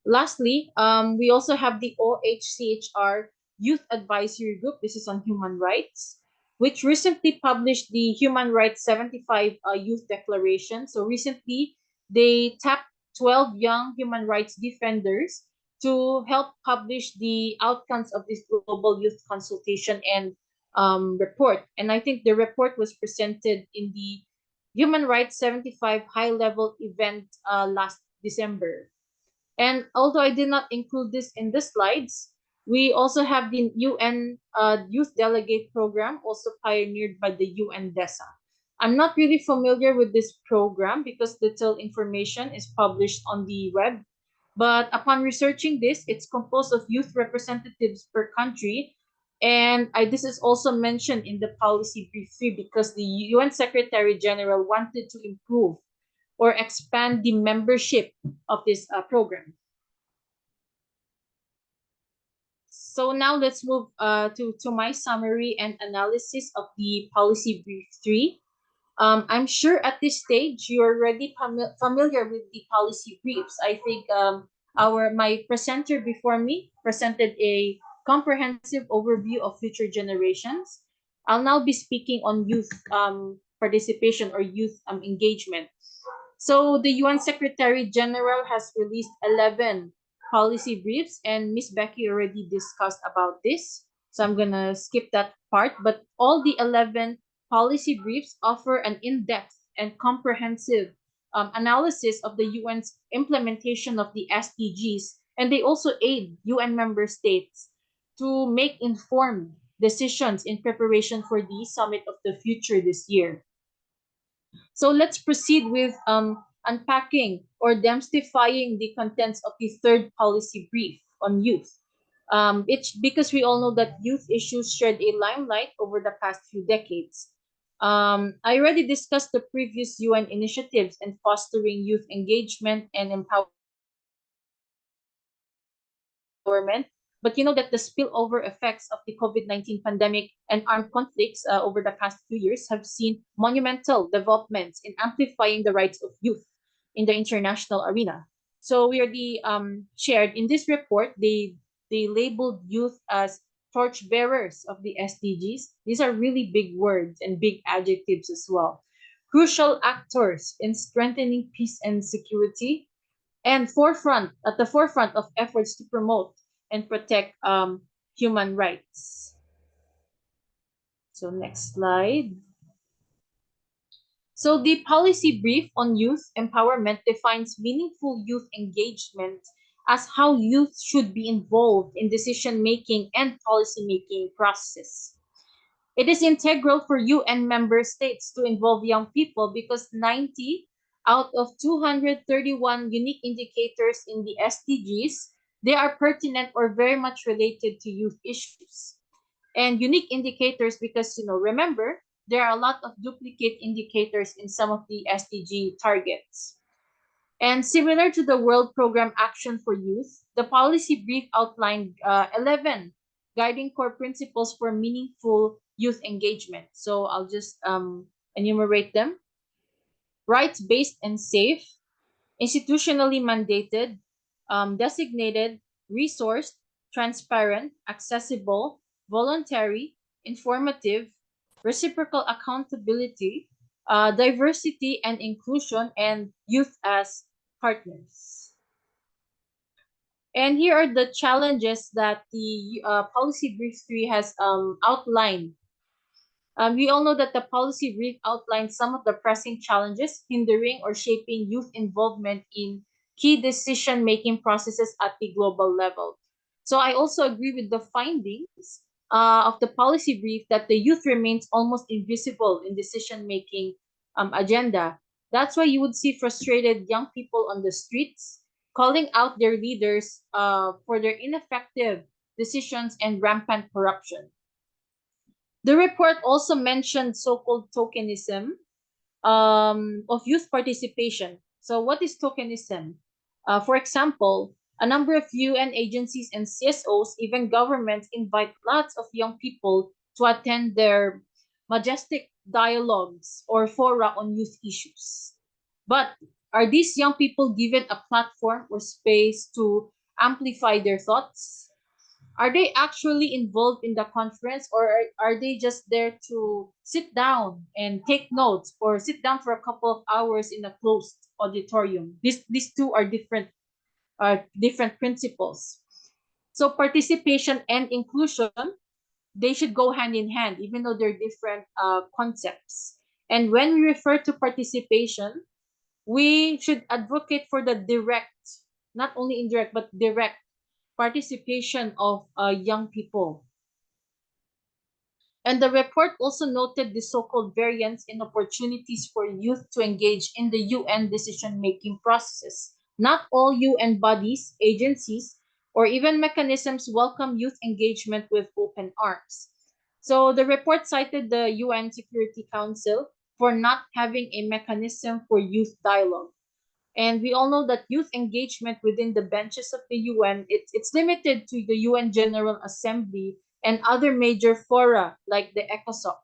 Lastly, we also have the OHCHR Youth Advisory Group. This is on human rights, which recently published the Human Rights 75 Youth Declaration. So recently, they tapped 12 young human rights defenders to help publish the outcomes of this global youth consultation and report. And I think the report was presented in the Human Rights 75 high-level event last December. And although I did not include this in the slides, we also have the UN Youth Delegate Program, also pioneered by the UN DESA. I'm not really familiar with this program because detailed information is published on the web. But upon researching this, it's composed of youth representatives per country. And this is also mentioned in the policy brief 3 because the UN Secretary General wanted to improve or expand the membership of this program. So now let's move to my summary and analysis of the policy brief 3. I'm sure at this stage you're already familiar with the policy briefs. I think my presenter before me presented a comprehensive overview of future generations. I'll now be speaking on youth participation or youth engagement. So the UN Secretary General has released 11 policy briefs, and Miss Becky already discussed about this. So I'm gonna skip that part, but all the 11 policy briefs offer an in-depth and comprehensive analysis of the UN's implementation of the SDGs, and they also aid UN member states to make informed decisions in preparation for the Summit of the Future this year. So let's proceed with unpacking or demystifying the contents of the third policy brief on youth. It's because we all know that youth issues shed a limelight over the past few decades. I already discussed the previous UN initiatives in fostering youth engagement and empowerment, but you know that the spillover effects of the COVID-19 pandemic and armed conflicts over the past few years have seen monumental developments in amplifying the rights of youth in the international arena. So we already shared in this report, they labeled youth as torchbearers of the SDGs. These are really big words and big adjectives as well. Crucial actors in strengthening peace and security, and at the forefront of efforts to promote and protect human rights. So next slide. So the policy brief on youth empowerment defines meaningful youth engagement as how youth should be involved in decision-making and policy-making processes. It is integral for UN member states to involve young people because 90 out of 231 unique indicators in the SDGs, they are pertinent or very much related to youth issues. And unique indicators because, remember, there are a lot of duplicate indicators in some of the SDG targets. And similar to the World Program Action for Youth, the policy brief outlined 11 guiding core principles for meaningful youth engagement. So I'll just enumerate them. Rights-based and safe, institutionally mandated, designated, resourced, transparent, accessible, voluntary, informative, reciprocal accountability, diversity and inclusion, and youth as partners. And here are the challenges that the Policy Brief 3 has outlined. We all know that the policy brief outlines some of the pressing challenges hindering or shaping youth involvement in key decision-making processes at the global level. So I also agree with the findings of the policy brief that the youth remains almost invisible in decision-making agenda. That's why you would see frustrated young people on the streets calling out their leaders for their ineffective decisions and rampant corruption. The report also mentioned so-called tokenism of youth participation. So what is tokenism? For example, a number of UN agencies and CSOs, even governments, invite lots of young people to attend their majestic dialogues or fora on youth issues. But are these young people given a platform or space to amplify their thoughts? Are they actually involved in the conference, or are they just there to sit down and take notes or sit down for a couple of hours in a closed auditorium? These two are different principles. So participation and inclusion, they should go hand in hand, even though they're different concepts. And when we refer to participation, we should advocate for the direct, not only indirect, but direct participation of young people. And the report also noted the so-called variance in opportunities for youth to engage in the UN decision-making processes. Not all UN bodies, agencies, or even mechanisms welcome youth engagement with open arms. So the report cited the UN Security Council for not having a mechanism for youth dialogue. And we all know that youth engagement within the benches of the UN, it's limited to the UN General Assembly and other major fora like the ECOSOC.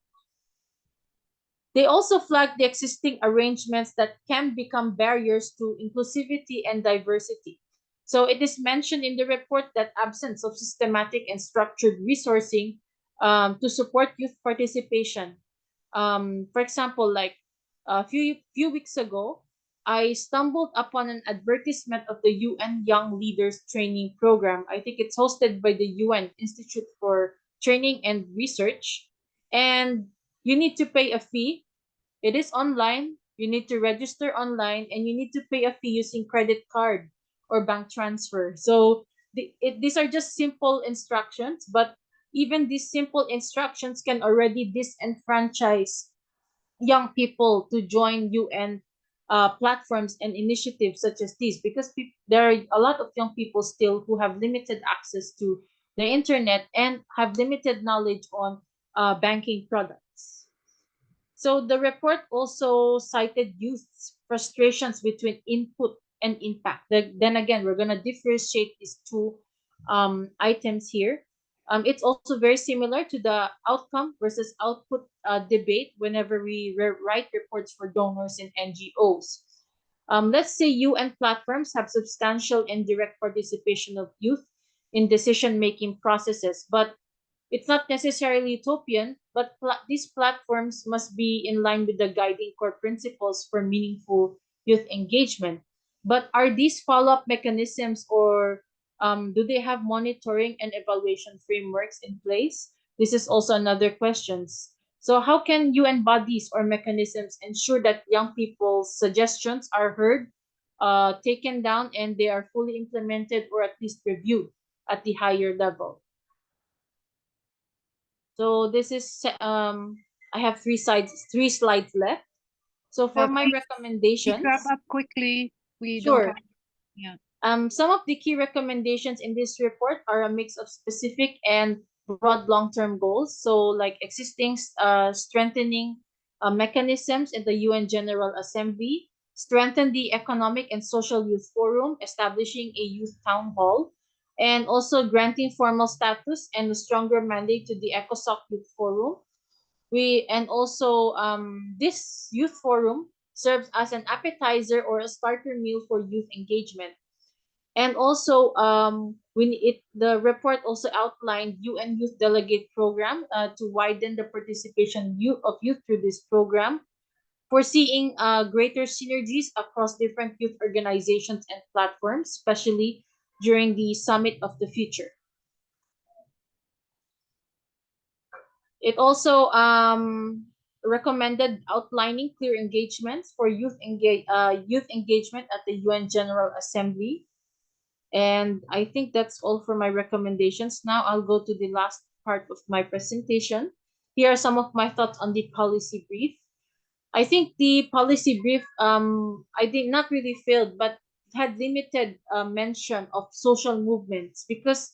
They also flagged the existing arrangements that can become barriers to inclusivity and diversity. So it is mentioned in the report that absence of systematic and structured resourcing to support youth participation. For example, like a few weeks ago, I stumbled upon an advertisement of the UN Young Leaders Training Program. I think it's hosted by the UN Institute for Training and Research. And you need to pay a fee. It is online. You need to register online and you need to pay a fee using credit card or bank transfer. So these are just simple instructions, but even these simple instructions can already disenfranchise young people to join UN platforms and initiatives such as these, because there are a lot of young people still who have limited access to the internet and have limited knowledge on banking products. So the report also cited youth's frustrations between input and impact. Then again, we're going to differentiate these two items here. It's also very similar to the outcome versus output debate whenever we write reports for donors and NGOs. Let's say UN platforms have substantial and direct participation of youth in decision-making processes, but it's not necessarily utopian, but these platforms must be in line with the guiding core principles for meaningful youth engagement. But are these follow-up mechanisms or do they have monitoring and evaluation frameworks in place? This is also another question. So how can UN bodies or mechanisms ensure that young people's suggestions are heard, taken down and they are fully implemented or at least reviewed at the higher level. So this is I have three slides left. So for my Please recommendations, wrap up quickly. We don't sure. have, yeah. Some of the key recommendations in this report are a mix of specific and broad long-term goals. So like existing strengthening mechanisms in the UN General Assembly, strengthen the Economic and Social Youth Forum, establishing a youth town hall, and also granting formal status and a stronger mandate to the ECOSOC Youth Forum. And also this youth forum serves as an appetizer or a starter meal for youth engagement. And also, the report also outlined UN Youth Delegate Program to widen the participation of youth through this program, foreseeing greater synergies across different youth organizations and platforms, especially during the Summit of the Future. It also recommended outlining clear engagements for youth engagement at the UN General Assembly. And I think that's all for my recommendations. Now I'll go to the last part of my presentation. Here are some of my thoughts on the policy brief. I think the policy brief, I did not really failed, but had limited mention of social movements because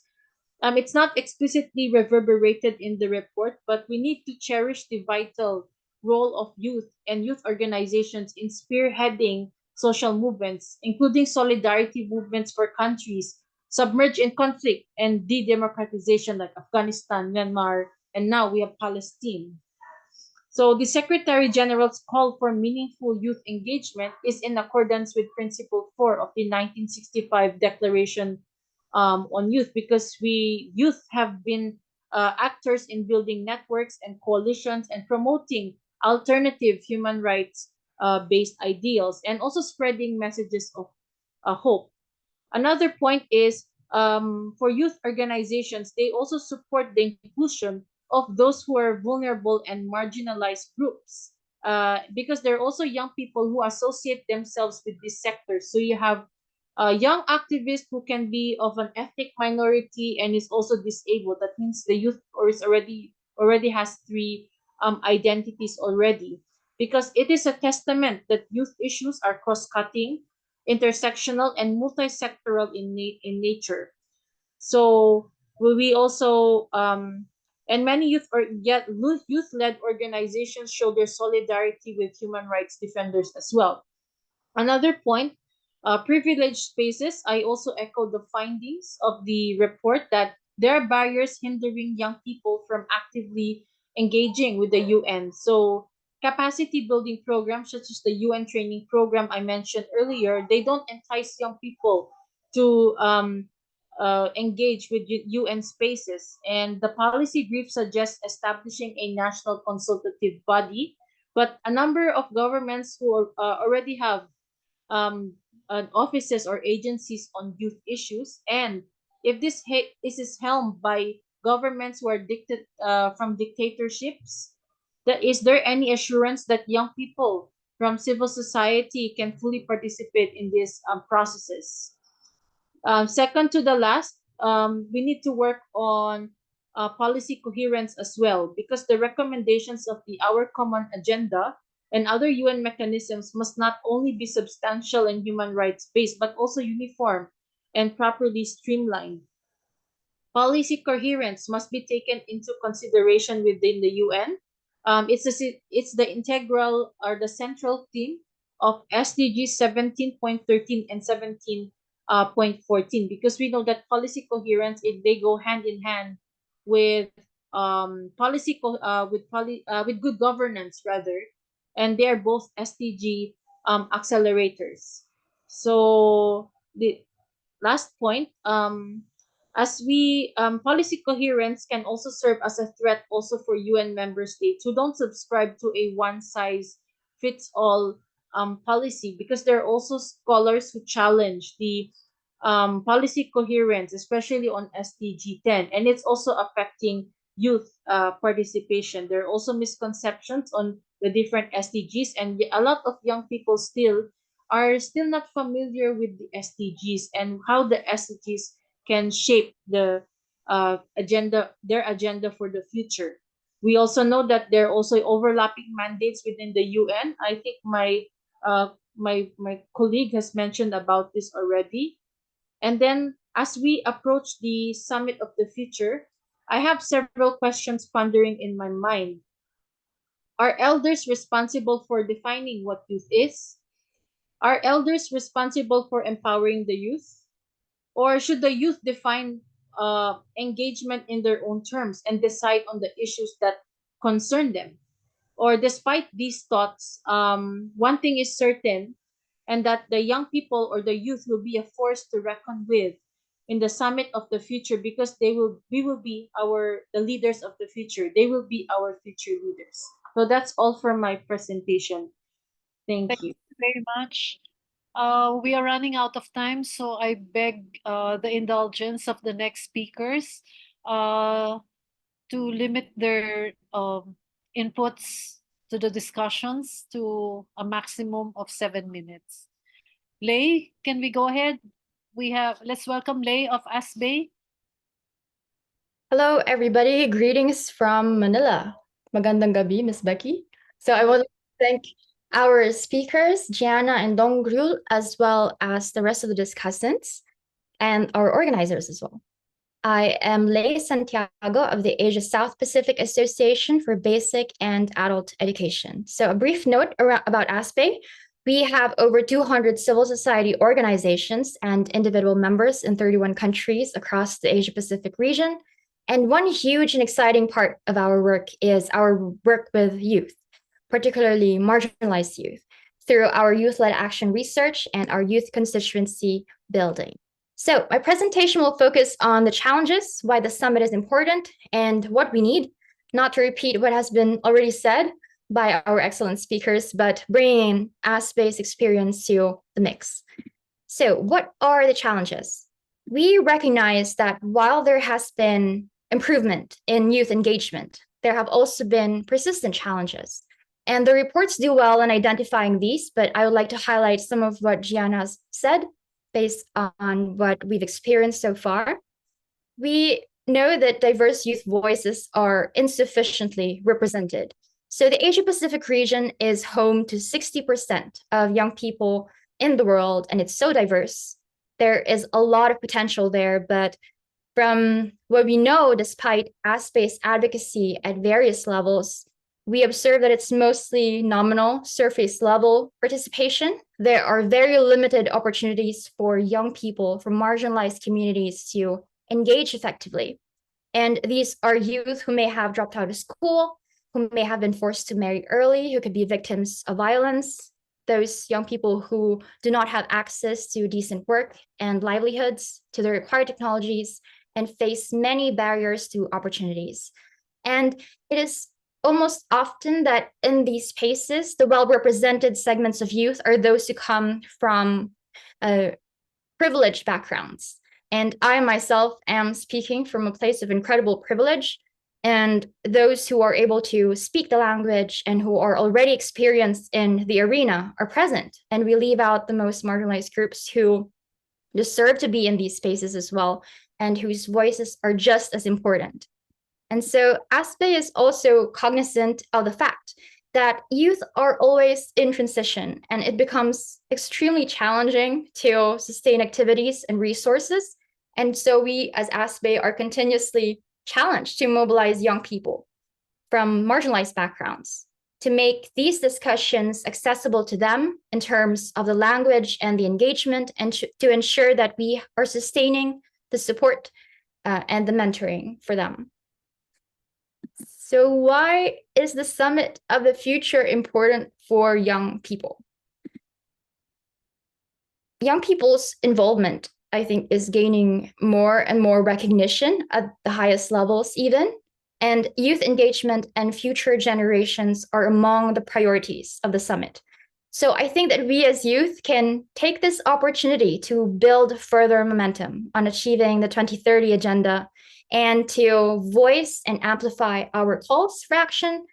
it's not explicitly reverberated in the report, but we need to cherish the vital role of youth and youth organizations in spearheading social movements, including solidarity movements for countries submerged in conflict and de-democratization like Afghanistan, Myanmar, and now we have Palestine. So the Secretary General's call for meaningful youth engagement is in accordance with Principle 4 of the 1965 Declaration on Youth, because youth have been actors in building networks and coalitions and promoting alternative human rights based ideals and also spreading messages of hope. Another point is for youth organizations, they also support the inclusion of those who are vulnerable and marginalized groups because there are also young people who associate themselves with these sectors. So you have a young activist who can be of an ethnic minority and is also disabled. That means the youth or is already has three identities already, because it is a testament that youth issues are cross-cutting, intersectional, and multi-sectoral in nature. So we also and many youth-led organizations show their solidarity with human rights defenders as well. Another point, privileged spaces. I also echo the findings of the report that there are barriers hindering young people from actively engaging with the UN. So capacity building programs such as the UN training program I mentioned earlier, they don't entice young people to engage with UN spaces. And the policy brief suggests establishing a national consultative body, but a number of governments who already have offices or agencies on youth issues, and if this is helmed by governments who are from dictatorships, is there any assurance that young people from civil society can fully participate in these processes? Second to the last, we need to work on policy coherence as well, because the recommendations of the Our Common Agenda and other UN mechanisms must not only be substantial and human rights based, but also uniform and properly streamlined. Policy coherence must be taken into consideration within the UN. It's the integral or the central theme of SDG 17.13 and 17.14, because we know that policy coherence, they go hand in hand with with good governance rather, and they are both SDG accelerators. So the last point, as we policy coherence can also serve as a threat also for UN member states who don't subscribe to a one size fits all policy, because there are also scholars who challenge the policy coherence, especially on SDG 10, and it's also affecting youth participation. There are also misconceptions on the different SDGs, and a lot of young people still are still not familiar with the SDGs and how the SDGs can shape their agenda for the future. We also know that there are also overlapping mandates within the UN. I think my colleague has mentioned about this already. And then as we approach the Summit of the Future, I have several questions pondering in my mind. Are elders responsible for defining what youth is? Are elders responsible for empowering the youth? Or should the youth define engagement in their own terms and decide on the issues that concern them? Or despite these thoughts, one thing is certain, and that the young people or the youth will be a force to reckon with in the Summit of the Future, because we will be the leaders of the future. They will be our future leaders. So that's all for my presentation. Thank Thank you. you very much. We are running out of time, so I beg the indulgence of the next speakers uh, to limit their inputs to the discussions to a maximum of 7 minutes. Lay, can we go ahead? Let's welcome Lay of ASBAY. Hello, everybody. Greetings from Manila. Magandang gabi, Miss Becky. So I want to thank our speakers, Gianna and Dongryul, as well as the rest of the discussants and our organizers as well. I am Lei Santiago of the Asia South Pacific Association for Basic and Adult Education. So a brief note about ASBAY. We have over 200 civil society organizations and individual members in 31 countries across the Asia Pacific region. And one huge and exciting part of our work is our work with youth, particularly marginalized youth, through our youth-led action research and our youth constituency building. So my presentation will focus on the challenges, why the summit is important, and what we need, not to repeat what has been already said by our excellent speakers, but bringing ASBAY's experience to the mix. So what are the challenges? We recognize that while there has been improvement in youth engagement, there have also been persistent challenges. And the reports do well in identifying these, but I would like to highlight some of what Gianna's said based on what we've experienced so far. We know that diverse youth voices are insufficiently represented. So the Asia Pacific region is home to 60% of young people in the world, and it's so diverse. There is a lot of potential there, but from what we know, despite ASBAY's advocacy at various levels, we observe that it's mostly nominal, surface level participation. There are very limited opportunities for young people from marginalized communities to engage effectively. And these are youth who may have dropped out of school, who may have been forced to marry early, who could be victims of violence, those young people who do not have access to decent work and livelihoods, to the required technologies, and face many barriers to opportunities. And it is almost often that in these spaces, the well-represented segments of youth are those who come from privileged backgrounds. And I myself am speaking from a place of incredible privilege. And those who are able to speak the language and who are already experienced in the arena are present. And we leave out the most marginalized groups who deserve to be in these spaces as well, and whose voices are just as important. And so ASBAY is also cognizant of the fact that youth are always in transition, and it becomes extremely challenging to sustain activities and resources. And so we as ASBAY are continuously challenged to mobilize young people from marginalized backgrounds to make these discussions accessible to them in terms of the language and the engagement, and to ensure that we are sustaining the support and the mentoring for them. So why is the Summit of the Future important for young people? Young people's involvement, I think, is gaining more and more recognition at the highest levels even. And youth engagement and future generations are among the priorities of the summit. So I think that we as youth can take this opportunity to build further momentum on achieving the 2030 agenda and to voice and amplify our calls for action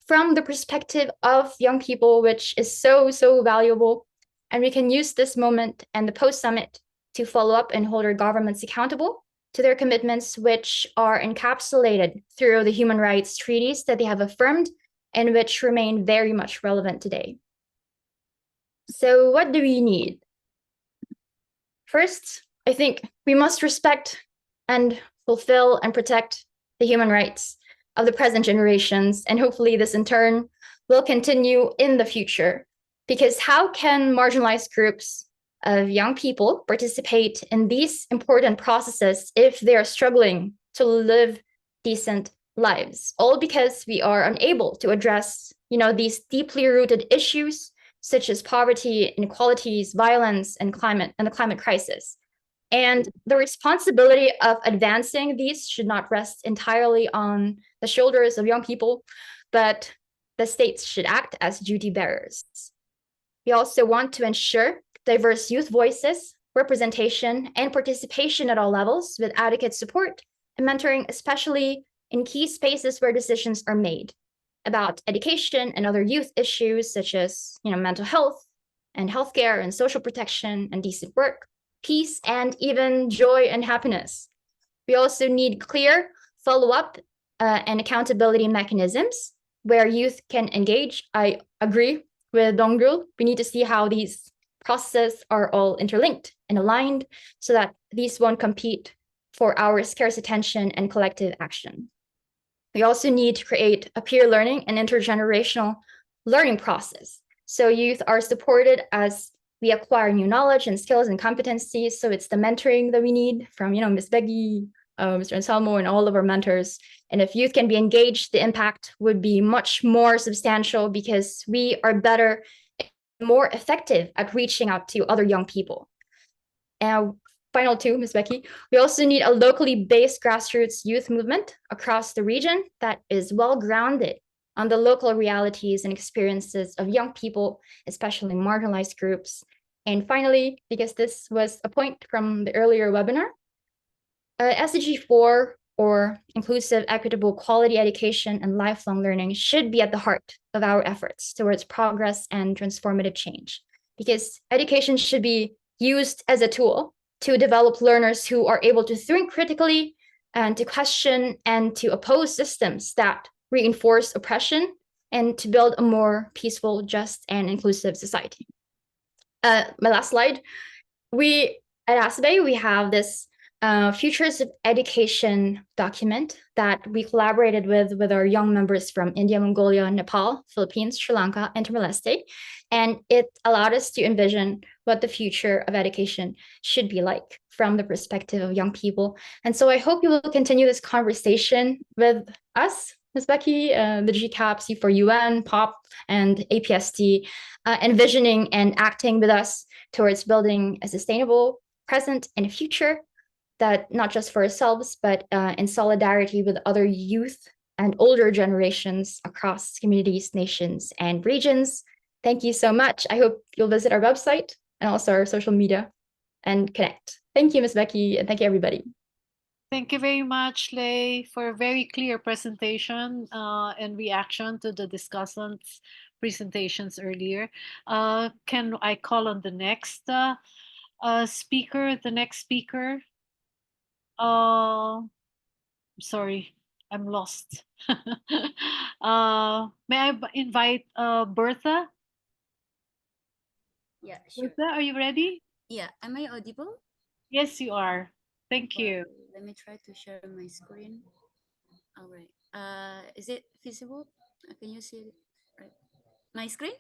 from the perspective of young people, which is so, so valuable. And we can use this moment and the post-summit to follow up and hold our governments accountable to their commitments, which are encapsulated through the human rights treaties that they have affirmed and which remain very much relevant today. So what do we need? First, I think we must respect and fulfill and protect the human rights of the present generations, and hopefully this in turn will continue in the future. Because how can marginalized groups of young people participate in these important processes if they are struggling to live decent lives? All because we are unable to address, these deeply rooted issues such as poverty, inequalities, violence, and the climate crisis. And the responsibility of advancing these should not rest entirely on the shoulders of young people, but the states should act as duty bearers. We also want to ensure diverse youth voices, representation, and participation at all levels with adequate support and mentoring, especially in key spaces where decisions are made about education and other youth issues such as, mental health and healthcare and social protection and decent work, peace, and even joy and happiness. We also need clear follow-up and accountability mechanisms where youth can engage. I agree with Dongrul. We need to see how these processes are all interlinked and aligned so that these won't compete for our scarce attention and collective action. We also need to create a peer learning and intergenerational learning process. So youth are supported as we acquire new knowledge and skills and competencies. So it's the mentoring that we need from, Ms. Becky, Mr. Anselmo, and all of our mentors. And if youth can be engaged, the impact would be much more substantial because we are better, more effective at reaching out to other young people. And final two, Ms. Becky, we also need a locally based grassroots youth movement across the region that is well grounded on the local realities and experiences of young people, especially marginalized groups. And finally, because this was a point from the earlier webinar, SDG 4, or inclusive, equitable, quality education and lifelong learning, should be at the heart of our efforts towards progress and transformative change. Because education should be used as a tool to develop learners who are able to think critically and to question and to oppose systems that reinforce oppression and to build a more peaceful, just, and inclusive society. My last slide. We at ASBE, we have this Futures of Education document that we collaborated with our young members from India, Mongolia, Nepal, Philippines, Sri Lanka, and Timor-Leste. And it allowed us to envision what the future of education should be like from the perspective of young people. And so I hope you will continue this conversation with us, Ms. Becky, the GCAP, C4UN, POP, and APST, envisioning and acting with us towards building a sustainable present and future that not just for ourselves, but in solidarity with other youth and older generations across communities, nations, and regions. Thank you so much. I hope you'll visit our website and also our social media and connect. Thank you, Ms. Becky, and thank you, everybody. Thank you very much, Lei, for a very clear presentation and reaction to the discussants' presentations earlier. Can I call on the next speaker? The next speaker. Sorry, I'm lost. May I invite Bertha? Yeah, sure. Bertha, are you ready? Yeah, am I audible? Yes, you are. Thank you. Well, let me try to share my screen. All right. Is it visible? Can you see it? Right. My screen?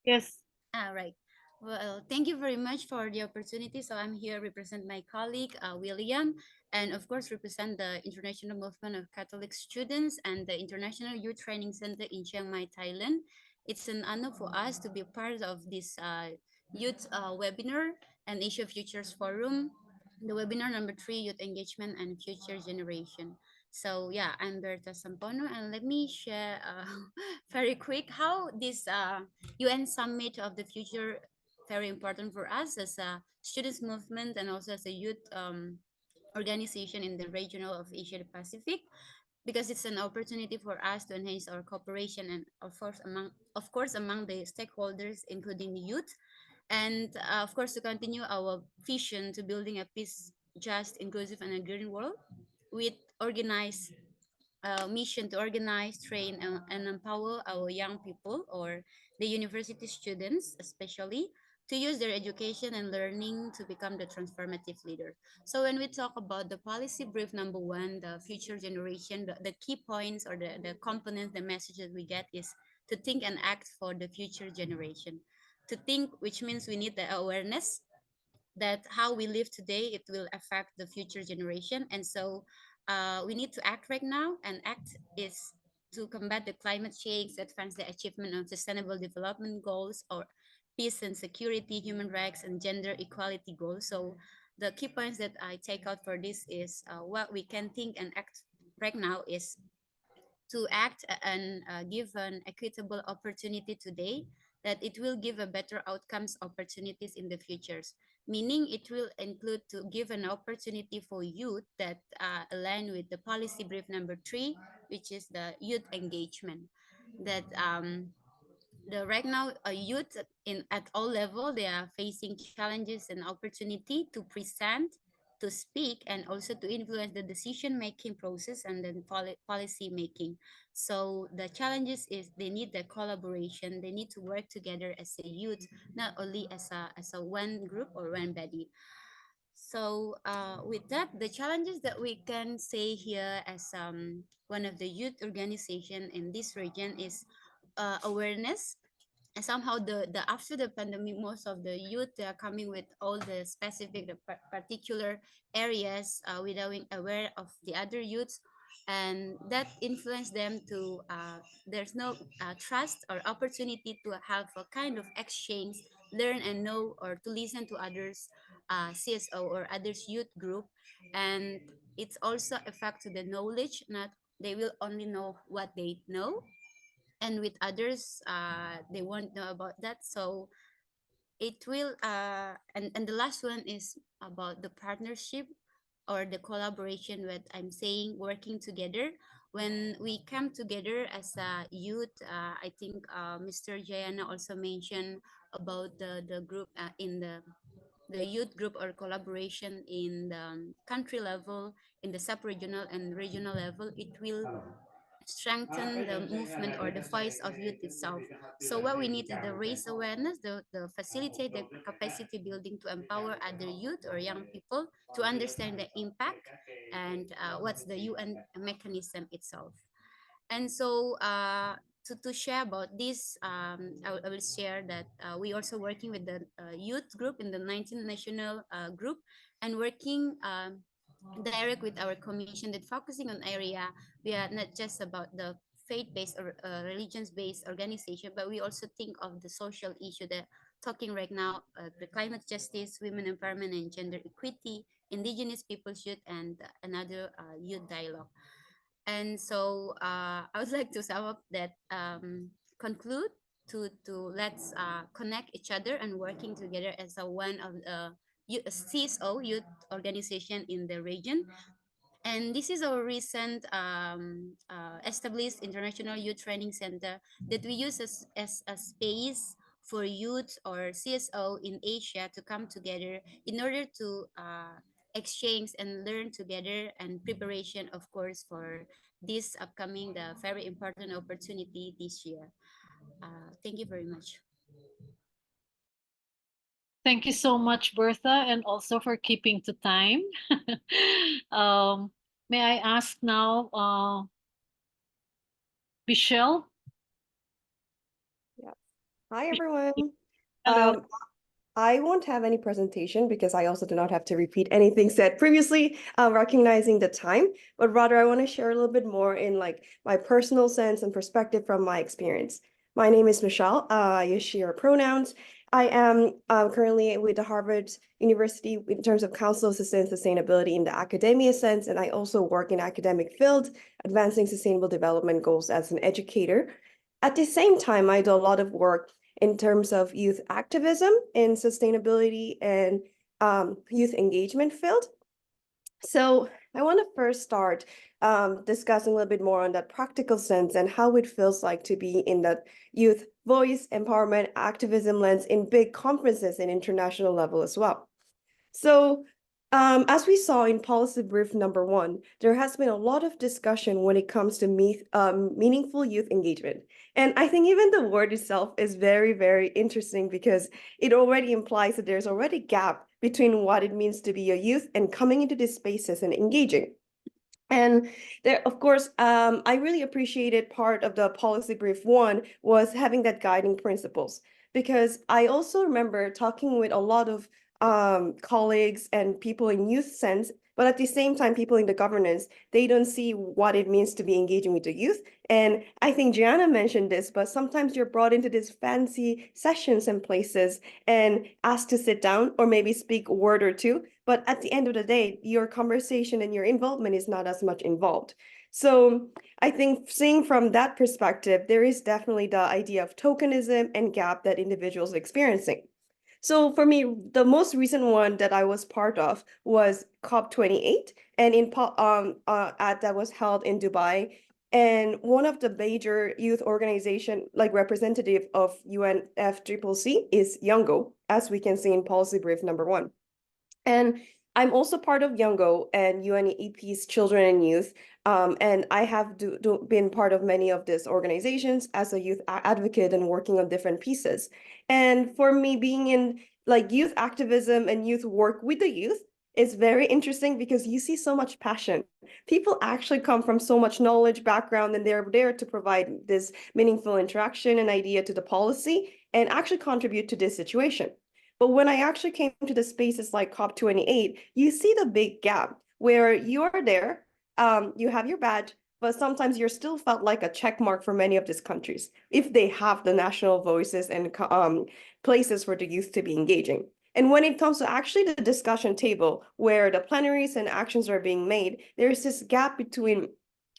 Yes. Right. Well, thank you very much for the opportunity. So I'm here represent my colleague, William, and of course represent the International Movement of Catholic Students and the International Youth Training Center in Chiang Mai, Thailand. It's an honor for us to be part of this youth webinar and Asia Futures Forum, the webinar number 3, Youth Engagement and Future Generation. So yeah, I'm Berta Sampono, and let me share very quick how this UN Summit of the Future very important for us as a students movement and also as a youth organization in the regional of Asia Pacific, because it's an opportunity for us to enhance our cooperation and of course among the stakeholders, including the youth. And of course, to continue our vision to building a peace, just, inclusive, and a green world with organized mission to organize, train, and empower our young people or the university students, especially to use their education and learning to become the transformative leader. So when we talk about the policy brief number one, the future generation, the key points or the components, the message that we get is to think and act for the future generation. To think, which means we need the awareness that how we live today, it will affect the future generation. And so we need to act right now, and act is to combat the climate change, advance the achievement of sustainable development goals, or peace and security, human rights, and gender equality goals. So the key points that I take out for this is what we can think and act right now is to act and give an equitable opportunity today, that it will give a better outcomes opportunities in the futures, meaning it will include to give an opportunity for youth that align with the policy brief number 3, which is the youth engagement. That the right now youth in at all level, they are facing challenges and opportunity to present, to speak, and also to influence the decision making process and then policy making. So the challenges is they need the collaboration, they need to work together as a youth, not only as a one group or one body. So with that, the challenges that we can say here as one of the youth organization in this region is awareness. And somehow the after the pandemic, most of the youth, they are coming with all the specific the particular areas without being aware of the other youths, and that influence them to there's no trust or opportunity to have a kind of exchange, learn and know, or to listen to others CSO or others youth group. And it's also affect to the knowledge, not they will only know what they know, and with others they won't know about that. So it will and the last one is about the partnership or the collaboration, what I'm saying, working together. When we come together as a youth, I think Mr. Jayana also mentioned about the group in the youth group or collaboration in the country level, in the sub-regional and regional level, it will strengthen the movement or the voice of youth itself. So what we need is the raise awareness, the facilitate the capacity building to empower other youth or young people to understand the impact and what's the UN mechanism itself. And so to share about this, I will share that we also working with the youth group in the 19th national group, and working direct with our commission that focusing on area. We are not just about the faith-based or religions-based organization, but we also think of the social issue that talking right now, the climate justice, women empowerment and gender equity, indigenous people's youth, and another youth dialogue. And so I would like to sum up that conclude to let's connect each other and working together as a one of the CSO youth organization in the region. And this is our recent established International Youth Training Center that we use as a space for youth or CSO in Asia to come together in order to exchange and learn together, and preparation, of course, for this upcoming, the very important opportunity this year. Thank you very much. Thank you so much, Bertha, and also for keeping to time. May I ask now, Michelle? Hi, everyone. Hello. I won't have any presentation because I also do not have to repeat anything said previously, recognizing the time, but rather I want to share a little bit more in like my personal sense and perspective from my experience. My name is Michelle. I use she, her pronouns. I am currently with the Harvard University in terms of council assistant sustainability in the academia sense, and I also work in academic field, advancing sustainable development goals as an educator. At the same time, I do a lot of work in terms of youth activism in sustainability and youth engagement field. So I want to first start discussing a little bit more on that practical sense and how it feels like to be in that youth voice, empowerment, activism lens in big conferences and international level as well. So as we saw in policy brief number 1, there has been a lot of discussion when it comes to meaningful youth engagement. And I think even the word itself is very, very interesting because it already implies that there's already a gap between what it means to be a youth and coming into these spaces and engaging. And there, of course, I really appreciated part of the policy brief 1 was having that guiding principles, because I also remember talking with a lot of colleagues and people in youth sense, but at the same time, people in the governance, they don't see what it means to be engaging with the youth. And I think Gianna mentioned this, but sometimes you're brought into these fancy sessions and places and asked to sit down or maybe speak a word or two. But at the end of the day, your conversation and your involvement is not as much involved. So I think seeing from that perspective, there is definitely the idea of tokenism and gap that individuals are experiencing. So for me, the most recent one that I was part of was COP28, and that was held in Dubai. And one of the major youth organization, like representative of UNFCCC, is Youngo, as we can see in policy brief number 1. And I'm also part of Youngo and UNEP's Children and Youth. And I have been part of many of these organizations as a youth advocate and working on different pieces. And for me, being in like youth activism and youth work with the youth is very interesting because you see so much passion. People actually come from so much knowledge, background, and they're there to provide this meaningful interaction and idea to the policy and actually contribute to this situation. But when I actually came to the spaces like COP28, you see the big gap where you are there, you have your badge, but sometimes you're still felt like a check mark for many of these countries if they have the national voices and places for the youth to be engaging. And when it comes to actually the discussion table where the plenaries and actions are being made, there's this gap between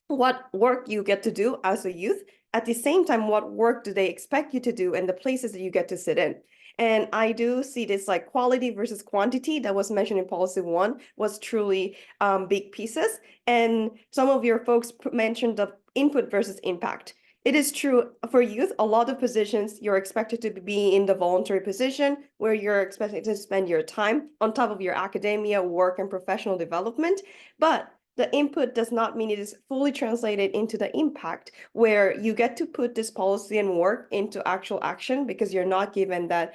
what work you get to do as a youth, at the same time, what work do they expect you to do and the places that you get to sit in. And I do see this like quality versus quantity that was mentioned in policy 1 was truly big pieces. And some of your folks mentioned the input versus impact. It is true for youth, a lot of positions you're expected to be in the voluntary position where you're expected to spend your time on top of your academia, work, and professional development. But the input does not mean it is fully translated into the impact where you get to put this policy and work into actual action because you're not given that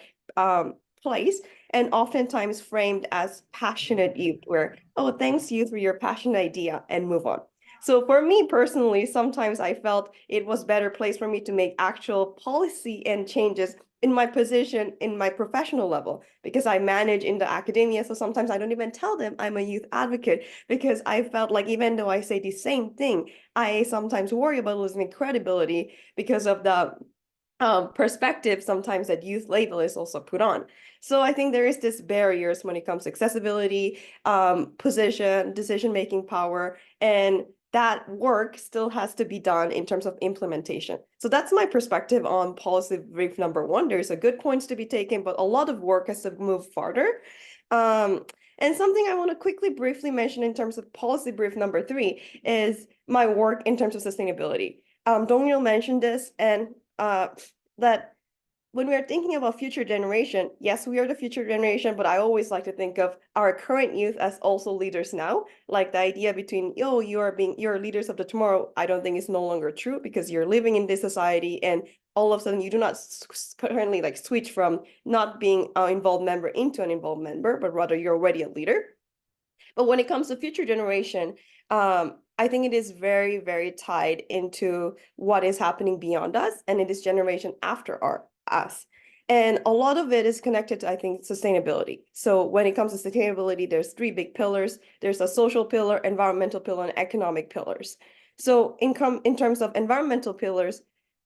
place, and oftentimes framed as passionate youth where, oh, thanks youth for your passionate idea, and move on. So for me personally, sometimes I felt it was better place for me to make actual policy and changes in my position in my professional level because I manage in the academia. So sometimes I don't even tell them I'm a youth advocate because I felt like even though I say the same thing, I sometimes worry about losing credibility because of the perspective sometimes that youth label is also put on. So I think there is this barriers when it comes to accessibility, position, decision-making power, and that work still has to be done in terms of implementation. So that's my perspective on policy brief number 1. There's a good points to be taken, but a lot of work has to move farther. And something I want to quickly briefly mention in terms of policy brief number 3 is my work in terms of sustainability. Dong-Ryul mentioned this, and that when we are thinking about future generation, yes, we are the future generation, but I always like to think of our current youth as also leaders now. Like the idea between, oh, you're leaders of the tomorrow, I don't think is no longer true because you're living in this society and all of a sudden you do not currently like switch from not being an involved member into an involved member, but rather you're already a leader. But when it comes to future generation, I think it is very, very tied into what is happening beyond us, and it is generation after us. And a lot of it is connected to, I think, sustainability. So when it comes to sustainability, there's 3 big pillars. There's a social pillar, environmental pillar, and economic pillars. So in terms of environmental pillars,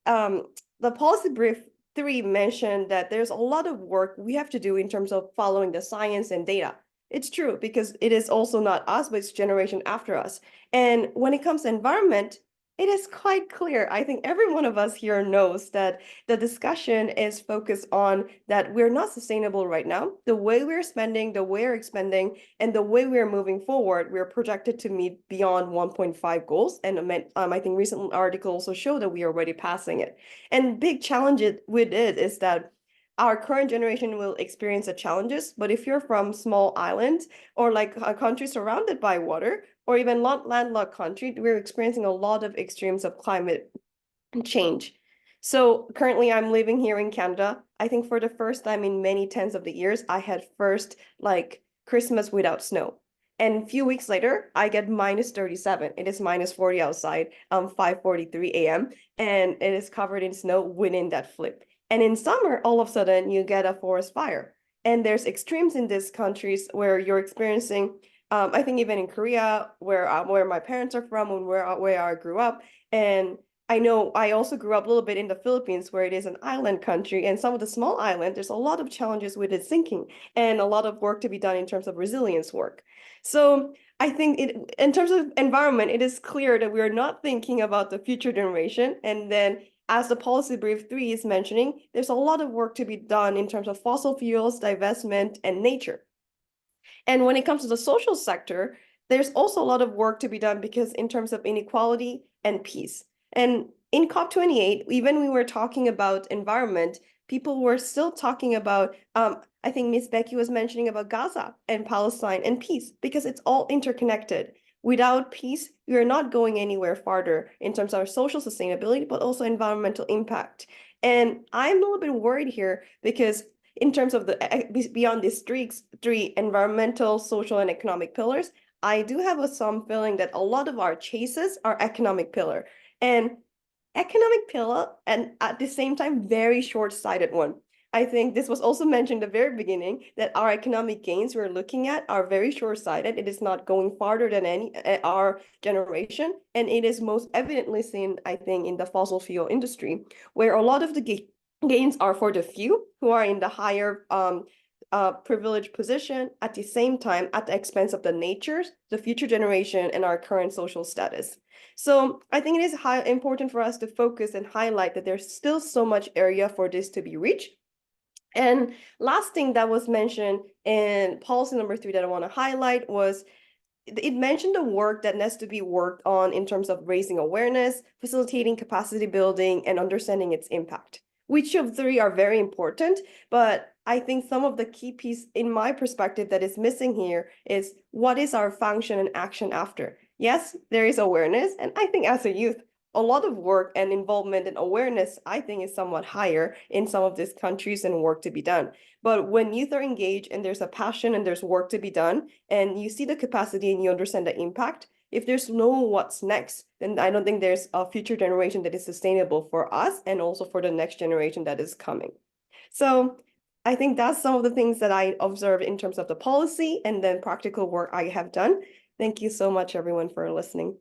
the policy brief 3 mentioned that there's a lot of work we have to do in terms of following the science and data. It's true because it is also not us, but it's generation after us. And when it comes to environment, it is quite clear. I think every one of us here knows that the discussion is focused on that we're not sustainable right now. The way we're spending, the way we're expending, and the way we're moving forward, we're projected to meet beyond 1.5 goals. And I think recent article also show that we are already passing it. And big challenge with it is that our current generation will experience the challenges, but if you're from small islands or like a country surrounded by water, or even landlocked country, we're experiencing a lot of extremes of climate change. So currently I'm living here in Canada. I think for the first time in many tens of the years, I had first like Christmas without snow. And a few weeks later, I get -37. It is -40 outside, 5:43 a.m. And it is covered in snow within that flip. And in summer, all of a sudden you get a forest fire. And there's extremes in these countries where you're experiencing I think even in Korea, where my parents are from and where I grew up, and I know I also grew up a little bit in the Philippines, where it is an island country, and some of the small island, there's a lot of challenges with it sinking, and a lot of work to be done in terms of resilience work. So I think in terms of environment, it is clear that we're not thinking about the future generation, and then as the policy brief 3 is mentioning, there's a lot of work to be done in terms of fossil fuels, divestment, and nature. And when it comes to the social sector, there's also a lot of work to be done because in terms of inequality and peace. And in COP28, even we were talking about environment, people were still talking about, I think Ms. Becky was mentioning about Gaza and Palestine and peace, because it's all interconnected. Without peace, we are not going anywhere farther in terms of our social sustainability, but also environmental impact. And I'm a little bit worried here because in terms of the beyond these three environmental, social, and economic pillars, I do have some feeling that a lot of our chases are economic pillar and economic pillar, and at the same time, very short-sighted one. I think this was also mentioned at the very beginning that our economic gains we're looking at are very short-sighted. It is not going farther than our generation, and it is most evidently seen, I think, in the fossil fuel industry, where a lot of the gains are for the few who are in the higher privileged position, at the same time at the expense of the natures, the future generation, and our current social status. So I think it is important for us to focus and highlight that there's still so much area for this to be reached. And last thing that was mentioned in policy number 3 that I want to highlight was it mentioned the work that needs to be worked on in terms of raising awareness, facilitating capacity building, and understanding its impact. Which of 3 are very important, but I think some of the key piece in my perspective that is missing here is what is our function and action after? Yes, there is awareness, and I think as a youth, a lot of work and involvement and awareness, I think, is somewhat higher in some of these countries and work to be done. But when youth are engaged and there's a passion and there's work to be done, and you see the capacity and you understand the impact, if there's no what's next, then I don't think there's a future generation that is sustainable for us and also for the next generation that is coming. So I think that's some of the things that I observed in terms of the policy and then practical work I have done. Thank you so much, everyone, for listening.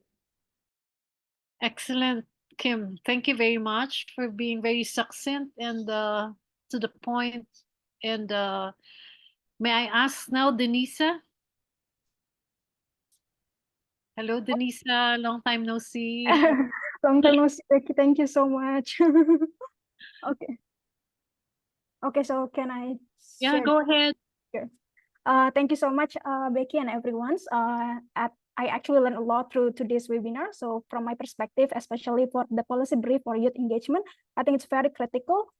Excellent, Kim. Thank you very much for being very succinct and to the point. And may I ask now, Denisa? Hello, Denisa. Long time no see. Long time no see, Becky. Thank you so much. Okay. Okay, so can I Yeah, share? go ahead. Thank you so much, Becky and everyone. I actually learned a lot through this webinar. So from my perspective, especially for the policy brief for youth engagement, I think it's very critical.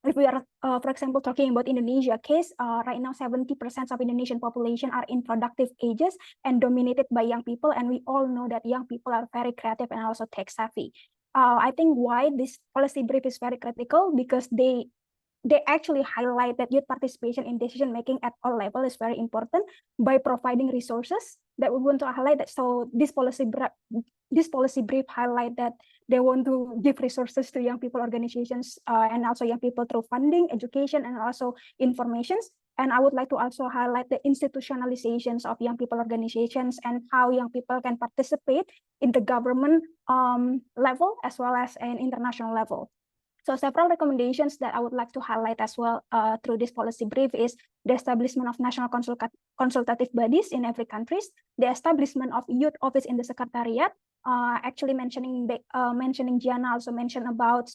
If we are, for example, talking about Indonesia case, right now 70% of Indonesian population are in productive ages and dominated by young people. And we all know that young people are very creative and also tech savvy. I think why this policy brief is very critical because they actually highlight that youth participation in decision making at all levels is very important by providing resources that we want to highlight that. So this policy brief highlight that they want to give resources to young people organizations and also young people through funding, education, and also informations. And I would like to also highlight the institutionalizations of young people organizations and how young people can participate in the government level as well as an international level. So several recommendations that I would like to highlight as well through this policy brief is the establishment of national consultative bodies in every country, the establishment of youth office in the secretariat, actually mentioning Gianna also mentioned about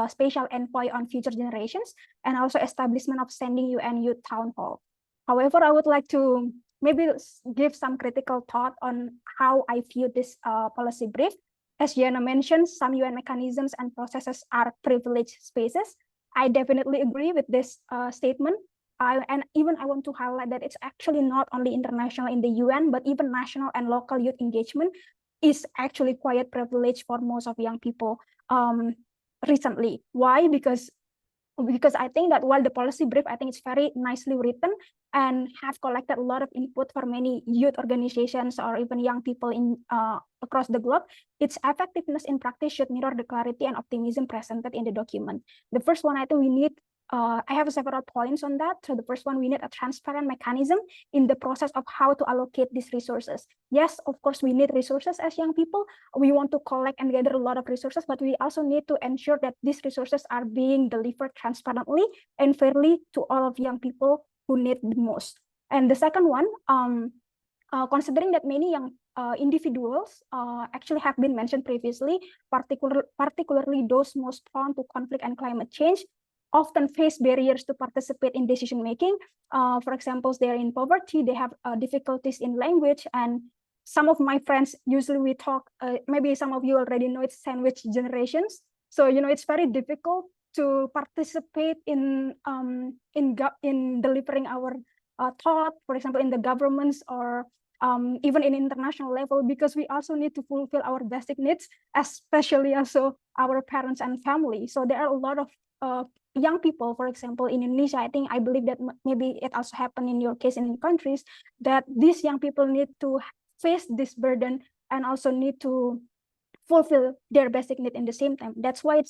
spatial envoy on future generations, and also establishment of standing UN Youth Town Hall. However, I would like to maybe give some critical thought on how I view this policy brief. As Gianna mentioned, some UN mechanisms and processes are privileged spaces. I definitely agree with this statement. And even I want to highlight that it's actually not only international in the UN, but even national and local youth engagement is actually quite privileged for most of young people recently. Why? Because I think that while the policy brief, I think it's very nicely written and have collected a lot of input for many youth organizations or even young people in across the globe, its effectiveness in practice should mirror the clarity and optimism presented in the document. The first one, I think we need, I have several points on that. So the first one, we need a transparent mechanism in the process of how to allocate these resources. Yes, of course, we need resources as young people. We want to collect and gather a lot of resources, but we also need to ensure that these resources are being delivered transparently and fairly to all of young people who need the most. And the second one, considering that many young individuals actually have been mentioned previously, particularly those most prone to conflict and climate change, often face barriers to participate in decision making. For example, they're in poverty, they have difficulties in language, and some of my friends, usually we talk, maybe some of you already know, it's sandwich generations. So, you know, it's very difficult to participate in delivering our thought, for example, in the governments or even in international level, because we also need to fulfill our basic needs, especially also our parents and family. So there are a lot of young people, for example, in Indonesia, I believe that maybe it also happened in your case in countries, that these young people need to face this burden and also need to fulfill their basic need in the same time. That's why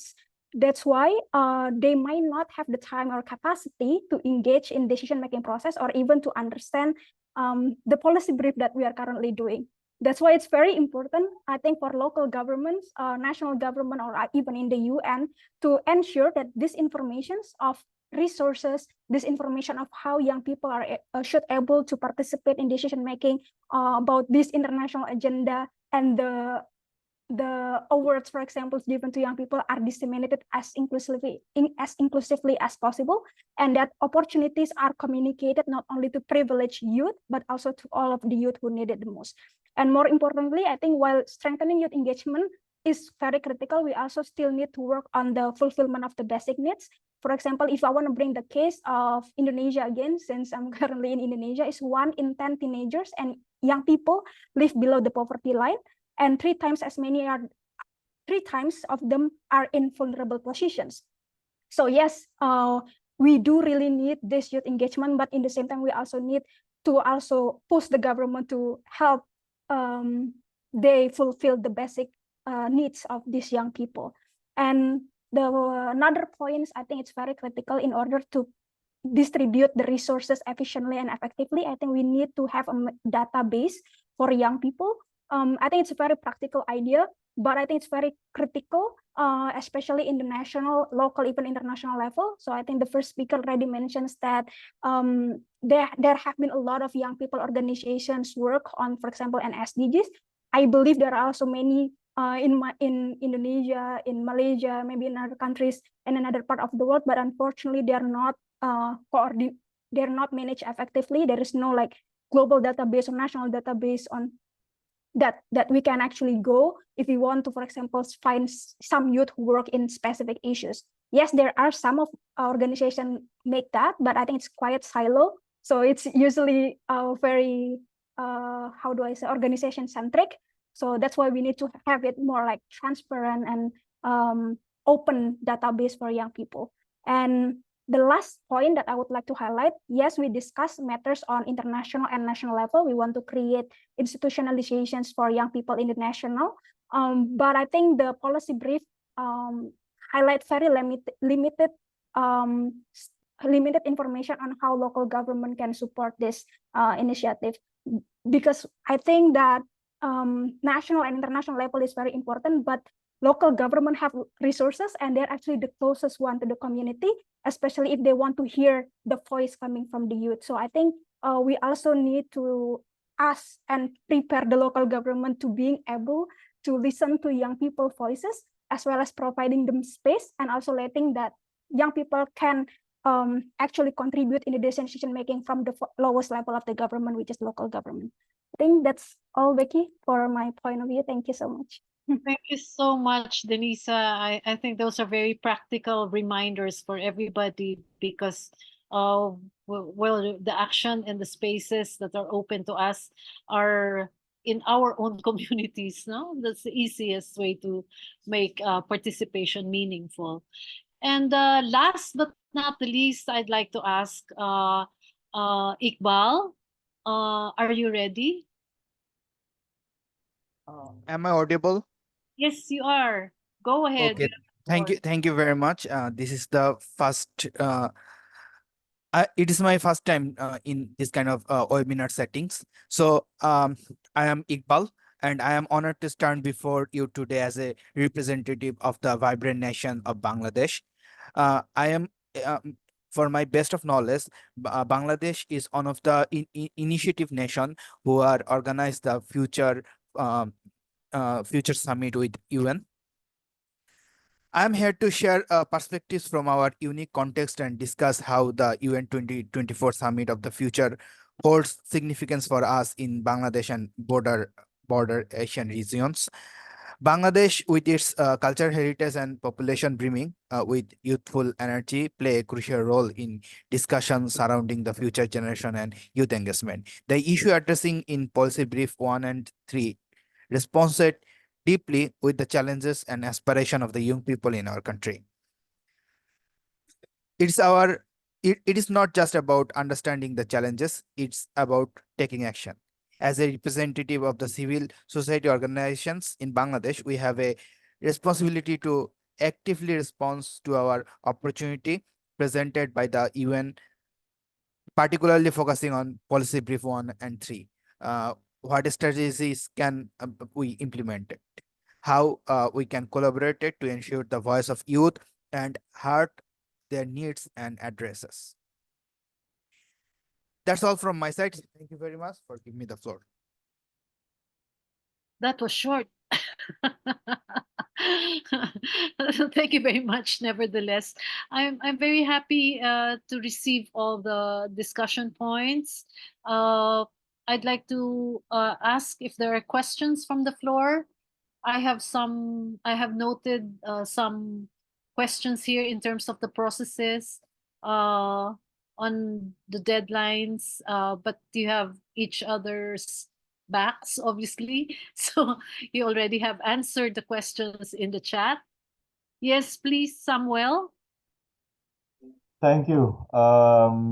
they might not have the time or capacity to engage in decision-making process or even to understand the policy brief that we are currently doing. That's why it's very important, I think, for local governments, national government, or even in the UN, to ensure that this information of resources, this information of how young people are should able to participate in decision making about this international agenda, and the awards, for example, given to young people are disseminated as inclusively as possible, and that opportunities are communicated not only to privileged youth, but also to all of the youth who need it the most. And more importantly, I think while strengthening youth engagement is very critical, we also still need to work on the fulfillment of the basic needs. For example, if I want to bring the case of Indonesia again, since I'm currently in Indonesia, is 1 in 10 teenagers and young people live below the poverty line, and 3 times of them are in vulnerable positions. So yes, we do really need this youth engagement, but in the same time, we also need to also push the government to help they fulfill the basic needs of these young people. And another point, I think it's very critical in order to distribute the resources efficiently and effectively. I think we need to have a database for young people. I think it's a very practical idea, but I think it's very critical, especially in the national, local, even international level. So I think the first speaker already mentions that there have been a lot of young people organizations work on, for example, an SDGs. I believe there are also many in Indonesia, in Malaysia, maybe in other countries, in another part of the world, but unfortunately they are not they're not managed effectively. There is no like global database or national database on that we can actually go if we want to, for example, find some youth who work in specific issues. Yes, there are some of organizations make that, but I think it's quite silo. So it's usually very how do I say, organization centric. So that's why we need to have it more like transparent and open database for young people. And the last point that I would like to highlight, yes, we discuss matters on international and national level. We want to create institutionalizations for young people in the national. But I think the policy brief highlight very limited information on how local government can support this initiative. Because I think that national and international level is very important, but local government have resources and they're actually the closest one to the community, especially if they want to hear the voice coming from the youth. So I think we also need to ask and prepare the local government to being able to listen to young people voices, as well as providing them space and also letting that young people can actually contribute in the decision making from the lowest level of the government, which is local government. I think that's all, Becky, for my point of view. Thank you so much. Thank you so much, Denisa. I think those are very practical reminders for everybody because well, the action and the spaces that are open to us are in our own communities, no? That's the easiest way to make participation meaningful. And last but not the least, I'd like to ask Iqbal, are you ready? Am I audible? Yes, you are. Go ahead. Okay. You have the floor. Thank you very much. This is the first. It is my first time in this kind of webinar settings. So I am Iqbal, and I am honored to stand before you today as a representative of the vibrant nation of Bangladesh. I am, for my best of knowledge, Bangladesh is one of the initiative nation who are organized the future summit with UN. I'm here to share perspectives from our unique context and discuss how the UN 2024 Summit of the Future holds significance for us in Bangladesh and border Asian regions. Bangladesh, with its cultural heritage and population brimming with youthful energy, play a crucial role in discussions surrounding the future generation and youth engagement. The issue addressing in Policy Brief 1 and 3 responded deeply with the challenges and aspiration of the young people in our country. It is not just about understanding the challenges, it's about taking action. As a representative of the civil society organizations in Bangladesh, we have a responsibility to actively respond to our opportunity presented by the UN, particularly focusing on Policy Brief 1 and 3. What strategies can we implement it? How we can collaborate it to ensure the voice of youth and heart their needs and addresses. That's all from my side. Thank you very much for giving me the floor. That was short. Thank you very much. Nevertheless, I'm very happy to receive all the discussion points. I'd like to ask if there are questions from the floor. I have noted some questions here in terms of the processes on the deadlines, but you have each other's backs, obviously. So you already have answered the questions in the chat. Yes, please, Samuel. Thank you,